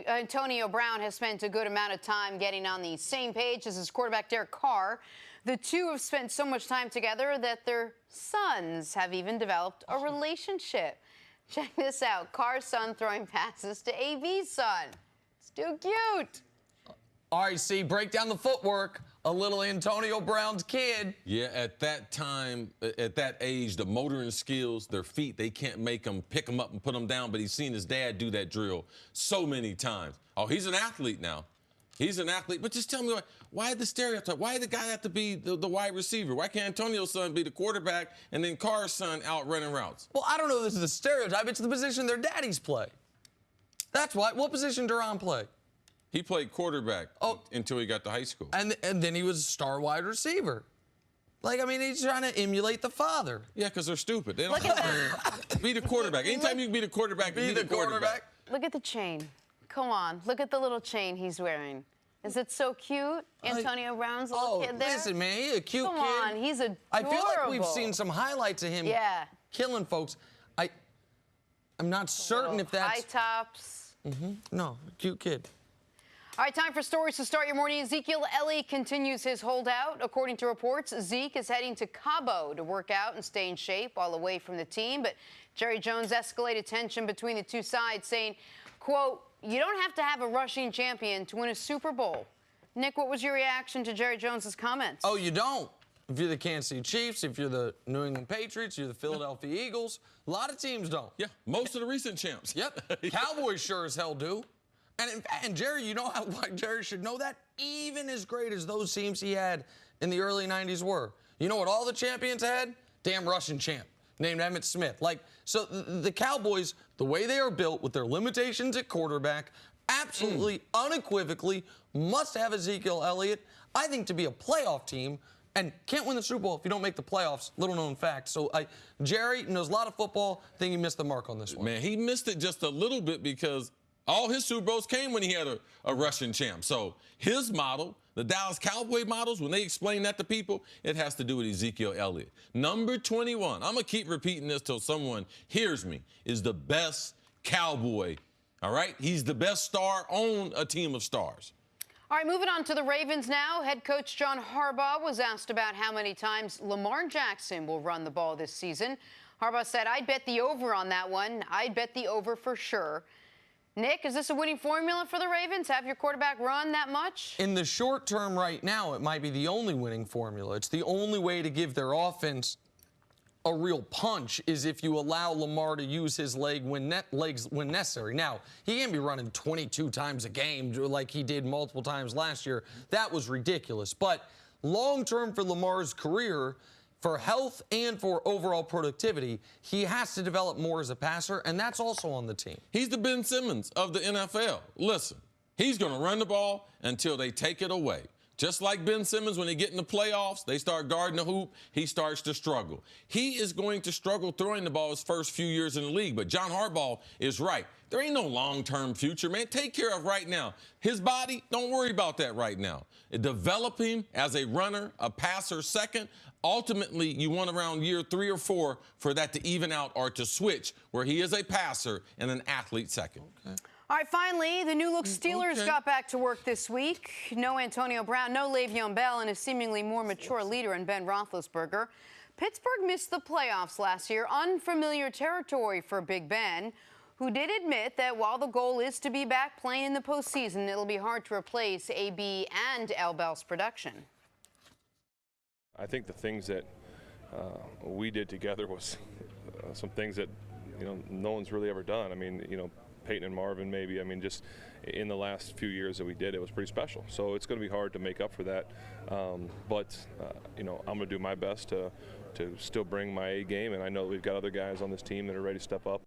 [SPEAKER 1] Antonio Brown has spent a good amount of time getting on the same page as his quarterback, Derek Carr. The two have spent so much time together that their sons have even developed a relationship. Check this out. Carr's son throwing passes to AB's son. Too cute.
[SPEAKER 2] All right, see, break down the footwork. A little Antonio Brown's kid.
[SPEAKER 3] Yeah, at that time, at that age, the motoring skills, their feet, they can't make them pick them up and put them down, but he's seen his dad do that drill so many times. Oh, he's an athlete now. He's an athlete. But just tell me, why the stereotype? Why the guy have to be the wide receiver? Why can't Antonio's son be the quarterback and then Carr's son out running routes?
[SPEAKER 2] Well, I don't know if this is a stereotype. It's the position their daddies play. That's why. What position Duran play?
[SPEAKER 3] He played quarterback until he got to high school.
[SPEAKER 2] And then he was a star wide receiver. Like, I mean, he's trying to emulate the father.
[SPEAKER 3] Yeah, because they're stupid. They don't be the quarterback. Anytime you can be the quarterback, be the quarterback.
[SPEAKER 1] Look at the chain. Come on. Look at the little chain he's wearing. Is it so cute? Antonio Brown's little kid there?
[SPEAKER 2] Listen, man, he's a cute kid.
[SPEAKER 1] Come on, he's adorable.
[SPEAKER 2] I feel like we've seen some highlights of him killing folks. I'm not certain if that's...
[SPEAKER 1] High tops.
[SPEAKER 2] No, cute kid.
[SPEAKER 1] All right, time for stories to start your morning. Ezekiel Elliott continues his holdout. According to reports, Zeke is heading to Cabo to work out and stay in shape while away from the team. But Jerry Jones escalated tension between the two sides, saying, quote, "You don't have to have a rushing champion to win a Super Bowl." Nick, what was your reaction to Jerry Jones's comments?
[SPEAKER 2] Oh, you don't. If you're the Kansas City Chiefs, if you're the New England Patriots, you're the Philadelphia Eagles, a lot of teams don't.
[SPEAKER 3] Yeah, most of the recent champs.
[SPEAKER 2] Yep. Cowboys sure as hell do. And Jerry, you know why Jerry should know that? Even as great as those teams he had in the early 90s were. You know what all the champions had? Damn Russian champ named Emmitt Smith. So the Cowboys, the way they are built with their limitations at quarterback, absolutely, unequivocally must have Ezekiel Elliott, I think, to be a playoff team. And can't win the Super Bowl if you don't make the playoffs. Little known fact. So Jerry knows a lot of football. I think he missed the mark on this one.
[SPEAKER 3] Man, he missed it just a little bit because all his Super Bowls came when he had a Russian champ. So his model, the Dallas Cowboy models, when they explain that to people, it has to do with Ezekiel Elliott. Number 21, I'm going to keep repeating this till someone hears me, is the best Cowboy. All right? He's the best star on a team of stars.
[SPEAKER 1] All right, moving on to the Ravens now. Head coach John Harbaugh was asked about how many times Lamar Jackson will run the ball this season. Harbaugh said, "I'd bet the over on that one. I'd bet the over for sure." Nick, is this a winning formula for the Ravens? Have your quarterback run that much?
[SPEAKER 2] In the short term right now, it might be the only winning formula. It's the only way to give their offense a real punch is if you allow Lamar to use his legs when necessary. Now, he can't be running 22 times a game like he did multiple times last year. That was ridiculous. But long-term for Lamar's career, for health and for overall productivity, he has to develop more as a passer, and that's also on the team.
[SPEAKER 3] He's the Ben Simmons of the NFL. Listen, he's going to run the ball until they take it away. Just like Ben Simmons, when they get in the playoffs, they start guarding the hoop, he starts to struggle. He is going to struggle throwing the ball his first few years in the league, but John Harbaugh is right. There ain't no long-term future, man. Take care of right now. His body, don't worry about that right now. Develop him as a runner, a passer second. Ultimately, you want around year 3 or 4 for that to even out or to switch, where he is a passer and an athlete second.
[SPEAKER 2] Okay.
[SPEAKER 1] All right, finally, the new-look Steelers got back to work this week. No Antonio Brown, no Le'Veon Bell, and a seemingly more mature leader in Ben Roethlisberger. Pittsburgh missed the playoffs last year, unfamiliar territory for Big Ben, who did admit that while the goal is to be back playing in the postseason, it'll be hard to replace AB and L. Bell's production.
[SPEAKER 8] I think the things that we did together was some things that no one's really ever done. I mean, Peyton and Marvin maybe. I mean, just in the last few years that we did, it was pretty special. So it's going to be hard to make up for that. But I'm going to do my best to still bring my A game, and I know we've got other guys on this team that are ready to step up.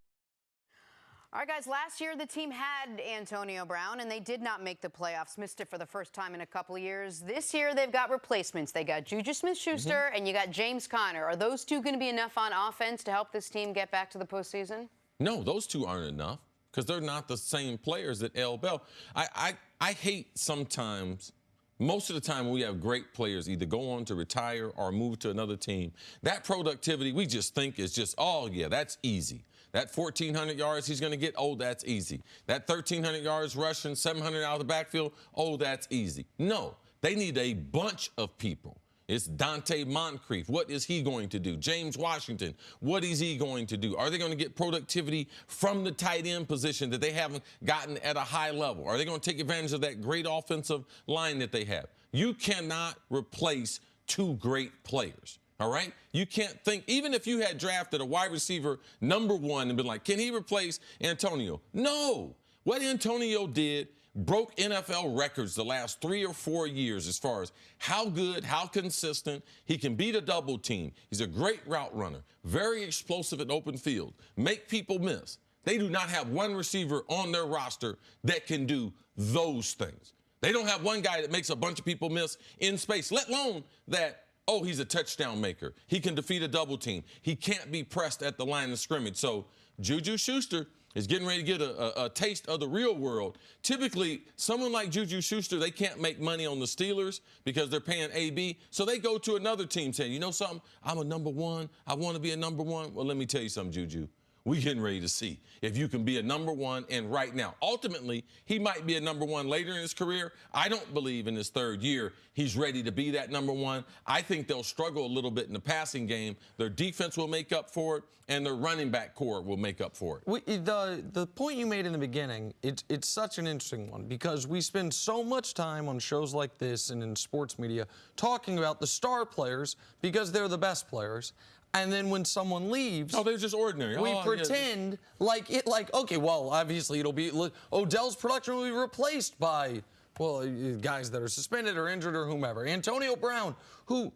[SPEAKER 1] All right, guys, last year the team had Antonio Brown, and they did not make the playoffs, missed it for the first time in a couple of years. This year they've got replacements. They got Juju Smith-Schuster and you got James Conner. Are those two going to be enough on offense to help this team get back to the postseason?
[SPEAKER 3] No, those two aren't enough because they're not the same players at L. Bell. I hate sometimes, most of the time when we have great players either go on to retire or move to another team, that productivity we just think is just, oh, yeah, that's easy. That 1,400 yards he's going to get, oh, that's easy. That 1,300 yards rushing, 700 out of the backfield, oh, that's easy. No, they need a bunch of people. It's Dante Moncrief. What is he going to do? James Washington, what is he going to do? Are they going to get productivity from the tight end position that they haven't gotten at a high level? Are they going to take advantage of that great offensive line that they have? You cannot replace two great players. All right? You can't think, even if you had drafted a wide receiver #1 and been like, can he replace Antonio? No. What Antonio did broke NFL records the last 3 or 4 years as far as how good, how consistent. He can beat a double team. He's a great route runner, very explosive in open field, make people miss. They do not have one receiver on their roster that can do those things. They don't have one guy that makes a bunch of people miss in space, let alone that, oh, he's a touchdown maker. He can defeat a double team. He can't be pressed at the line of scrimmage. So Juju Schuster is getting ready to get a taste of the real world. Typically, someone like Juju Schuster, they can't make money on the Steelers because they're paying AB. So they go to another team saying, you know something, I'm a #1. I want to be a #1. Well, let me tell you something, Juju. We're getting ready to see if you can be a #1 and right now. Ultimately, he might be a #1 later in his career. I don't believe in his 3rd year he's ready to be that #1. I think they'll struggle a little bit in the passing game. Their defense will make up for it, and their running back core will make up for it.
[SPEAKER 2] The point you made in the beginning, it's such an interesting one because we spend so much time on shows like this and in sports media talking about the star players because they're the best players. And then when someone leaves,
[SPEAKER 3] oh, they're just ordinary.
[SPEAKER 2] We pretend like, okay, well, obviously it'll be, Odell's production will be replaced by, well, guys that are suspended or injured or whomever. Antonio Brown, who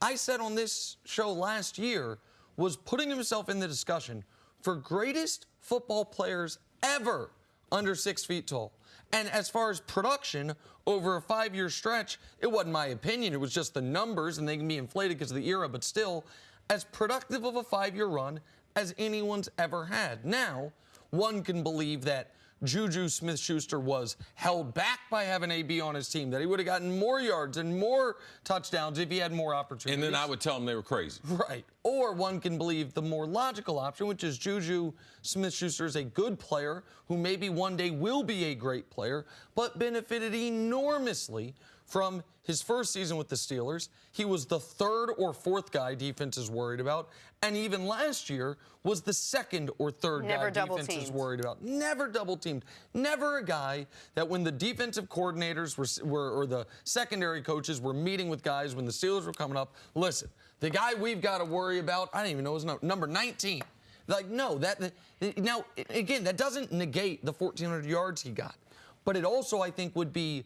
[SPEAKER 2] I said on this show last year was putting himself in the discussion for greatest football players ever under 6 feet tall. And as far as production over a 5-year stretch, it wasn't my opinion. It was just the numbers, and they can be inflated because of the era, but still, as productive of a 5-year run as anyone's ever had. Now, one can believe that Juju Smith-Schuster was held back by having AB on his team, that he would have gotten more yards and more touchdowns if he had more opportunities.
[SPEAKER 3] And then I would tell them they were crazy.
[SPEAKER 2] Right. Or one can believe the more logical option, which is Juju Smith-Schuster is a good player who maybe one day will be a great player, but benefited enormously from his first season with the Steelers. He was the 3rd or 4th guy defense is worried about. And even last year was the 2nd or 3rd guy defense is worried about. Never double teamed. Never a guy that when the defensive coordinators were or the secondary coaches were meeting with guys when the Steelers were coming up, listen, the guy we've got to worry about, I don't even know his number 19. Like, no, now, again, that doesn't negate the 1,400 yards he got. But it also, I think, it'd be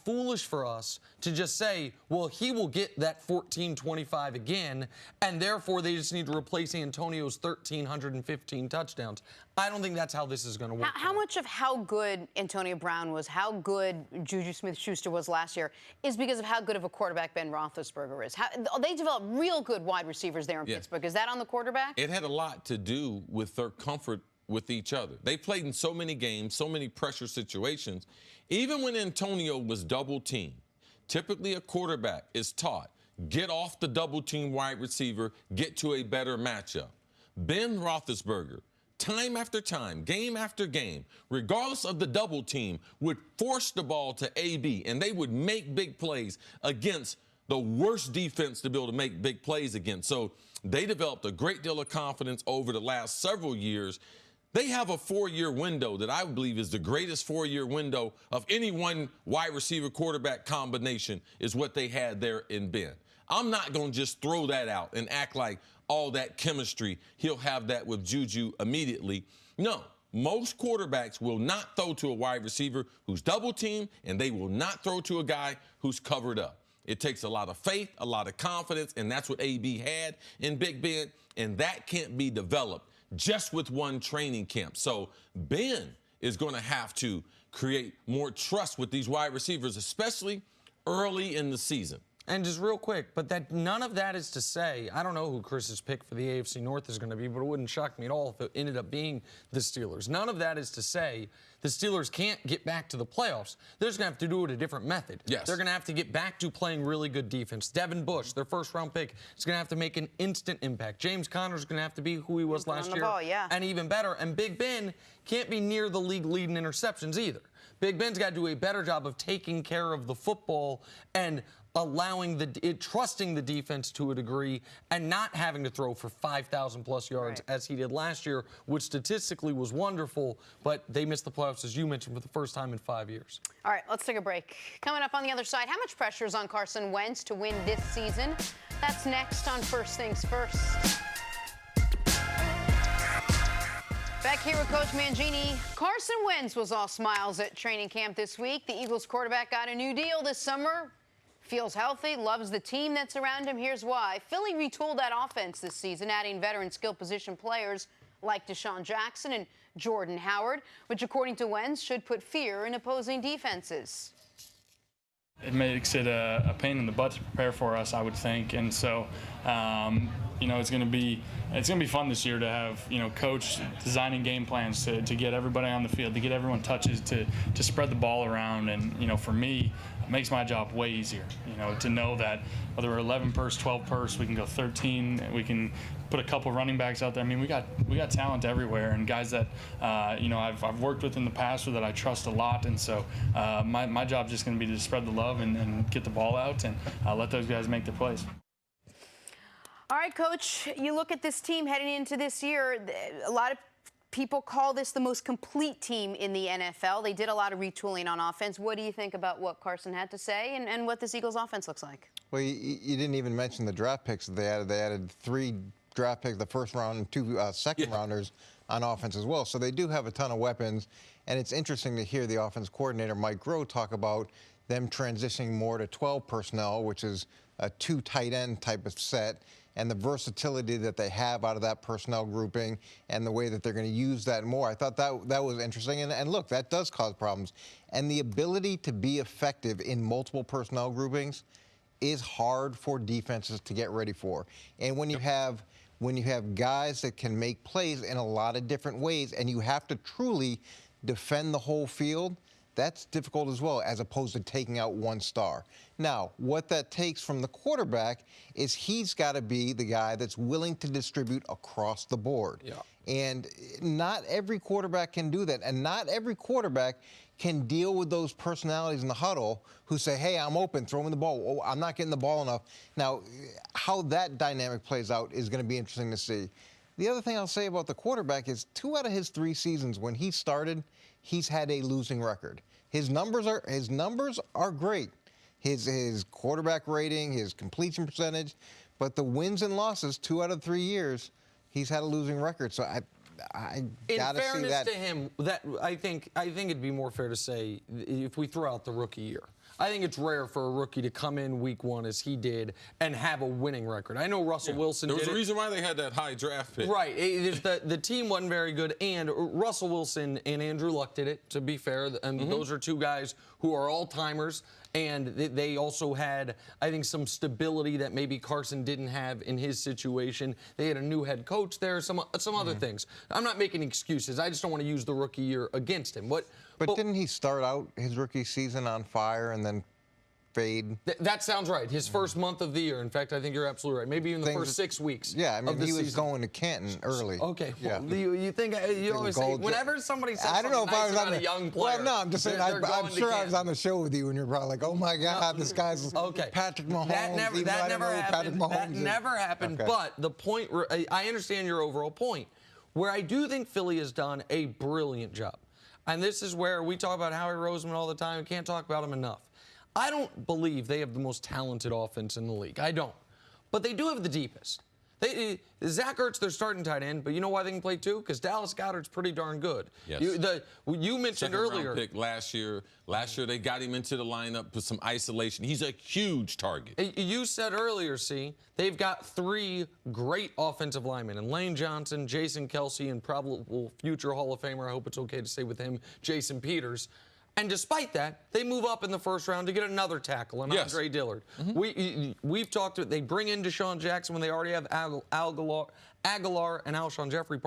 [SPEAKER 2] foolish for us to just say, well, he will get that 1,425 again, and therefore they just need to replace Antonio's 1,315 touchdowns. I don't think that's how this is going to work.
[SPEAKER 1] How much of how good Antonio Brown was, how good Juju Smith-Schuster was last year, is because of how good of a quarterback Ben Roethlisberger is? They developed real good wide receivers there in Pittsburgh. Is that on the quarterback?
[SPEAKER 3] It had a lot to do with their comfort with each other. They played in so many games, so many pressure situations. Even when Antonio was double teamed, typically a quarterback is taught, get off the double team wide receiver, get to a better matchup. Ben Roethlisberger, time after time, game after game, regardless of the double team, would force the ball to AB, and they would make big plays against the worst defense to be able to make big plays against. So they developed a great deal of confidence over the last several years. They have a 4-year window that I believe is the greatest 4-year window of any one wide receiver quarterback combination is what they had there in Ben. I'm not going to just throw that out and act like all that chemistry, he'll have that with Juju immediately. No, Most quarterbacks will not throw to a wide receiver who's double teamed, and they will not throw to a guy who's covered up. It takes a lot of faith, a lot of confidence, and that's what AB had in Big Ben, and that can't be developed just with one training camp. So Ben is going to have to create more trust with these wide receivers, especially early in the season.
[SPEAKER 2] And just real quick, but that none of that is to say, I don't know who Chris's pick for the AFC North is going to be, but it wouldn't shock me at all if it ended up being the Steelers. None of that is to say the Steelers can't get back to the playoffs. They're just going to have to do it a different method.
[SPEAKER 3] Yes.
[SPEAKER 2] They're going to have to get back to playing really good defense. Devin Bush, their first-round pick, is going to have to make an instant impact. James Conner's going to have to be who he was last year, and even better. And Big Ben can't be near the league leading interceptions either. Big Ben's got to do a better job of taking care of the football and trusting the defense to a degree and not having to throw for 5,000+ yards as he did last year, which statistically was wonderful, but they missed the playoffs, as you mentioned, for the first time in 5 years.
[SPEAKER 1] All right, let's take a break. Coming up on the other side, how much pressure is on Carson Wentz to win this season? That's next on First Things First. Back here with Coach Mangini. Carson Wentz was all smiles at training camp this week. The Eagles quarterback got a new deal this summer. Feels healthy, loves the team that's around him. Here's why. Philly retooled that offense this season, adding veteran skill position players like Deshaun Jackson and Jordan Howard, which, according to Wentz, should put fear in opposing defenses.
[SPEAKER 6] It makes it a pain in the butt to prepare for us, I would think, and so you know, it's going to be fun this year to have, you know, coach designing game plans to get everybody on the field, to get everyone touches, to spread the ball around, and you know, for me, it makes my job way easier. You know, to know that whether we're 11 pers, 12 pers, we can go 13, we can put a couple running backs out there. I mean, we got talent everywhere, and guys that you know, I've worked with in the past or that I trust a lot, and so my job's just going to be to spread the love and get the ball out and let those guys make their plays.
[SPEAKER 1] All right, Coach, you look at this team heading into this year, a lot of people call this the most complete team in the NFL. They did a lot of retooling on offense. What do you think about what Carson had to say and what this Eagles offense looks like?
[SPEAKER 7] Well, you didn't even mention the draft picks that they added. They added 3 draft picks, the first round, and 2 second rounders on offense as well. So they do have a ton of weapons. And it's interesting to hear the offense coordinator, Mike Groh, talk about them transitioning more to 12 personnel, which is a 2 tight end type of set, and the versatility that they have out of that personnel grouping and the way that they're going to use that more. I thought that was interesting. And look, that does cause problems. And the ability to be effective in multiple personnel groupings is hard for defenses to get ready for. And when you have guys that can make plays in a lot of different ways and you have to truly defend the whole field, that's difficult as well, as opposed to taking out one star. Now, what that takes from the quarterback is he's got to be the guy that's willing to distribute across the board. Yeah. And not every quarterback can do that. And not every quarterback can deal with those personalities in the huddle who say, hey, I'm open, throw me the ball. Oh, I'm not getting the ball enough. Now, how that dynamic plays out is going to be interesting to see. The other thing I'll say about the quarterback is 2 out of his 3 seasons when he started, he's had a losing record. His numbers are great. His quarterback rating, his completion percentage, but the wins and losses 2 out of 3 years, he's had a losing record. So I gotta see that.
[SPEAKER 2] In fairness to him, I think it'd be more fair to say if we throw out the rookie year. I think it's rare for a rookie to come in week 1 as he did and have a winning record. I know Russell Wilson did it.
[SPEAKER 3] There was a reason why they had that high draft pick.
[SPEAKER 2] Right. The team wasn't very good, and Russell Wilson and Andrew Luck did it, to be fair. And those are 2 guys who are all-timers, and they also had, I think, some stability that maybe Carson didn't have in his situation. They had a new head coach there, some other things. I'm not making excuses. I just don't want to use the rookie year against him.
[SPEAKER 7] But didn't he start out his rookie season on fire and then fade?
[SPEAKER 2] That sounds right. His first month of the year. In fact, I think you're absolutely right. Maybe even the first 6 weeks.
[SPEAKER 7] Yeah, I mean, he was
[SPEAKER 2] season.
[SPEAKER 7] going to Canton early.
[SPEAKER 2] Okay.
[SPEAKER 7] Yeah.
[SPEAKER 2] Well, you think you always say whenever somebody says
[SPEAKER 7] I don't know if I was on
[SPEAKER 2] a young player.
[SPEAKER 7] Well, no, I'm just saying. I'm sure I was on the show with you, and you're probably like, "Oh my God, this guy's Patrick Mahomes."
[SPEAKER 2] That never happened.
[SPEAKER 7] Okay.
[SPEAKER 2] But the point, I understand your overall point. Where I do think Philly has done a brilliant job. And this is where we talk about Howie Roseman all the time. We can't talk about him enough. I don't believe they have the most talented offense in the league. I don't. But they do have the deepest. Zach Ertz, their starting tight end, but you know why they can play two? Because Dallas Goedert's pretty darn good.
[SPEAKER 3] Yes.
[SPEAKER 2] You mentioned earlier.
[SPEAKER 3] Second-round pick last year. Last year they got him into the lineup with some isolation. He's a huge target.
[SPEAKER 2] You said earlier, they've got 3 great offensive linemen, and Lane Johnson, Jason Kelsey, and probable future Hall of Famer, I hope it's okay to say with him, Jason Peters. And despite that, they move up in the first round to get another tackle, and Andre Dillard. We've talked about they bring in Deshaun Jackson when they already have Aguilar and Alshon Jeffrey,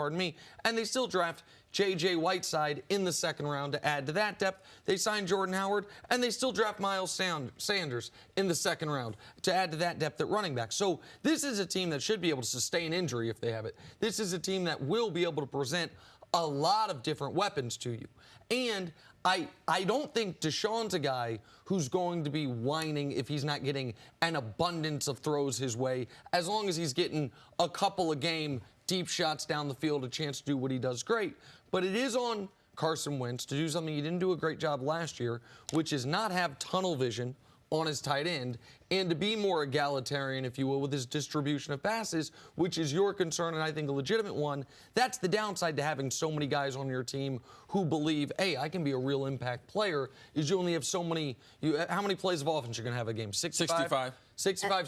[SPEAKER 2] and they still draft J.J. Whiteside in the second round to add to that depth. They signed Jordan Howard, and they still draft Miles Sanders in the second round to add to that depth at running back. So this is a team that should be able to sustain injury if they have it. This is a team that will be able to present a lot of different weapons to you. And I don't think Deshaun's a guy who's going to be whining if he's not getting an abundance of throws his way, as long as he's getting a couple of game deep shots down the field, a chance to do what he does great. But it is on Carson Wentz to do something he didn't do a great job last year, which is not have tunnel vision on his tight end and to be more egalitarian, if you will, with his distribution of passes, which is your concern and I think a legitimate one. That's the downside to having so many guys on your team who believe, hey, I can be a real impact player, is you only have so many. How many plays of offense you're going to have a game? 65,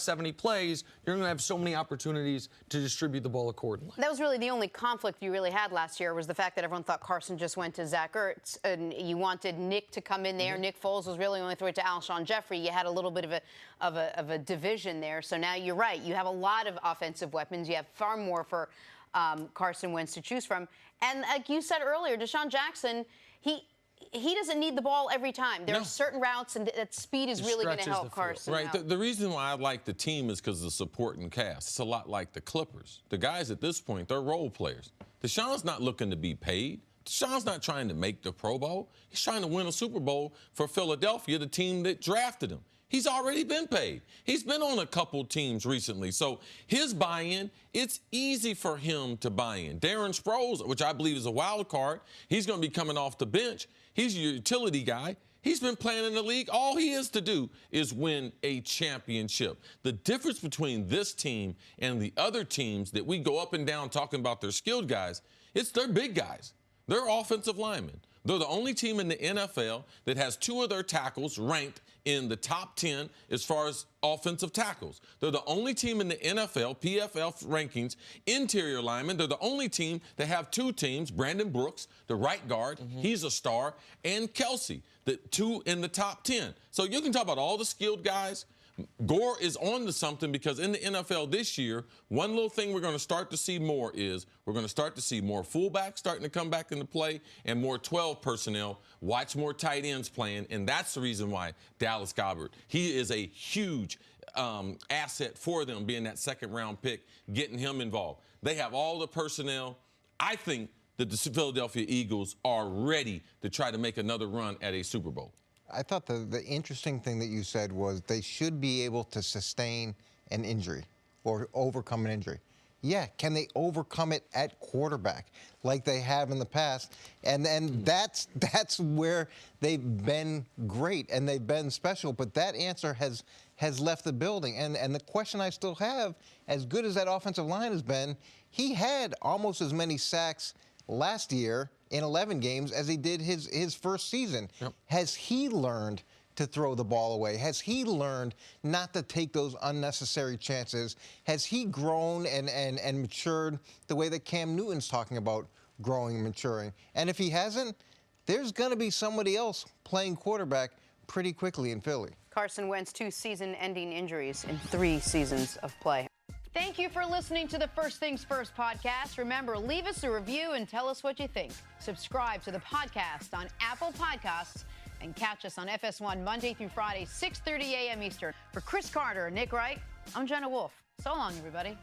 [SPEAKER 2] 70 plays. You're going to have so many opportunities to distribute the ball accordingly.
[SPEAKER 1] That was really the only conflict you really had last year, was the fact that everyone thought Carson just went to Zach Ertz, and you wanted Nick to come in there. Nick Foles was really only throwing to Alshon Jeffrey. You had a little bit of a division there. So now you're right. You have a lot of offensive weapons. You have far more for Carson Wentz to choose from. And like you said earlier, Deshaun Jackson, he doesn't need the ball every time. There are certain routes, and that speed is really going to help Carson.
[SPEAKER 3] Right. The reason why I like the team is because of the supporting cast. It's a lot like the Clippers. The guys at this point, they're role players. Deshaun's not looking to be paid. Deshaun's not trying to make the Pro Bowl. He's trying to win a Super Bowl for Philadelphia, the team that drafted him. He's already been paid. He's been on a couple teams recently. So his buy-in, it's easy for him to buy in. Darren Sproles, which I believe is a wild card, he's going to be coming off the bench. He's your utility guy. He's been playing in the league. All he is to do is win a championship. The difference between this team and the other teams that we go up and down talking about their skilled guys, it's their big guys. They're offensive linemen. They're the only team in the NFL that has 2 of their tackles ranked in the top 10 as far as offensive tackles. They're the only team in the NFL, PFF rankings, interior linemen. They're the only team that have 2 teams, Brandon Brooks, the right guard, he's a star, and Kelsey, the 2 in the top 10. So you can talk about all the skilled guys. Gore is on to something, because in the NFL this year, one little thing we're going to start to see more is we're going to start to see more fullbacks starting to come back into play and more 12 personnel. Watch more tight ends playing, and that's the reason why Dallas Goedert, he is a huge asset for them, being that second-round pick, getting him involved. They have all the personnel. I think that the Philadelphia Eagles are ready to try to make another run at a Super Bowl.
[SPEAKER 7] I thought the interesting thing that you said was they should be able to sustain an injury or overcome an injury. Yeah, can they overcome it at quarterback like they have in the past? And that's where they've been great and they've been special. But that answer has left the building. And the question I still have, as good as that offensive line has been, he had almost as many sacks last year in 11 games as he did his first season. Yep. Has he learned to throw the ball away? Has he learned not to take those unnecessary chances? Has he grown and matured the way that Cam Newton's talking about growing and maturing? And if he hasn't, there's going to be somebody else playing quarterback pretty quickly in Philly.
[SPEAKER 1] Carson Wentz, 2 season-ending injuries in 3 seasons of play. Thank you for listening to the First Things First podcast. Remember, leave us a review and tell us what you think. Subscribe to the podcast on Apple Podcasts and catch us on FS1 Monday through Friday, 6:30 a.m. Eastern. For Cris Carter and Nick Wright, I'm Jenna Wolfe. So long, everybody.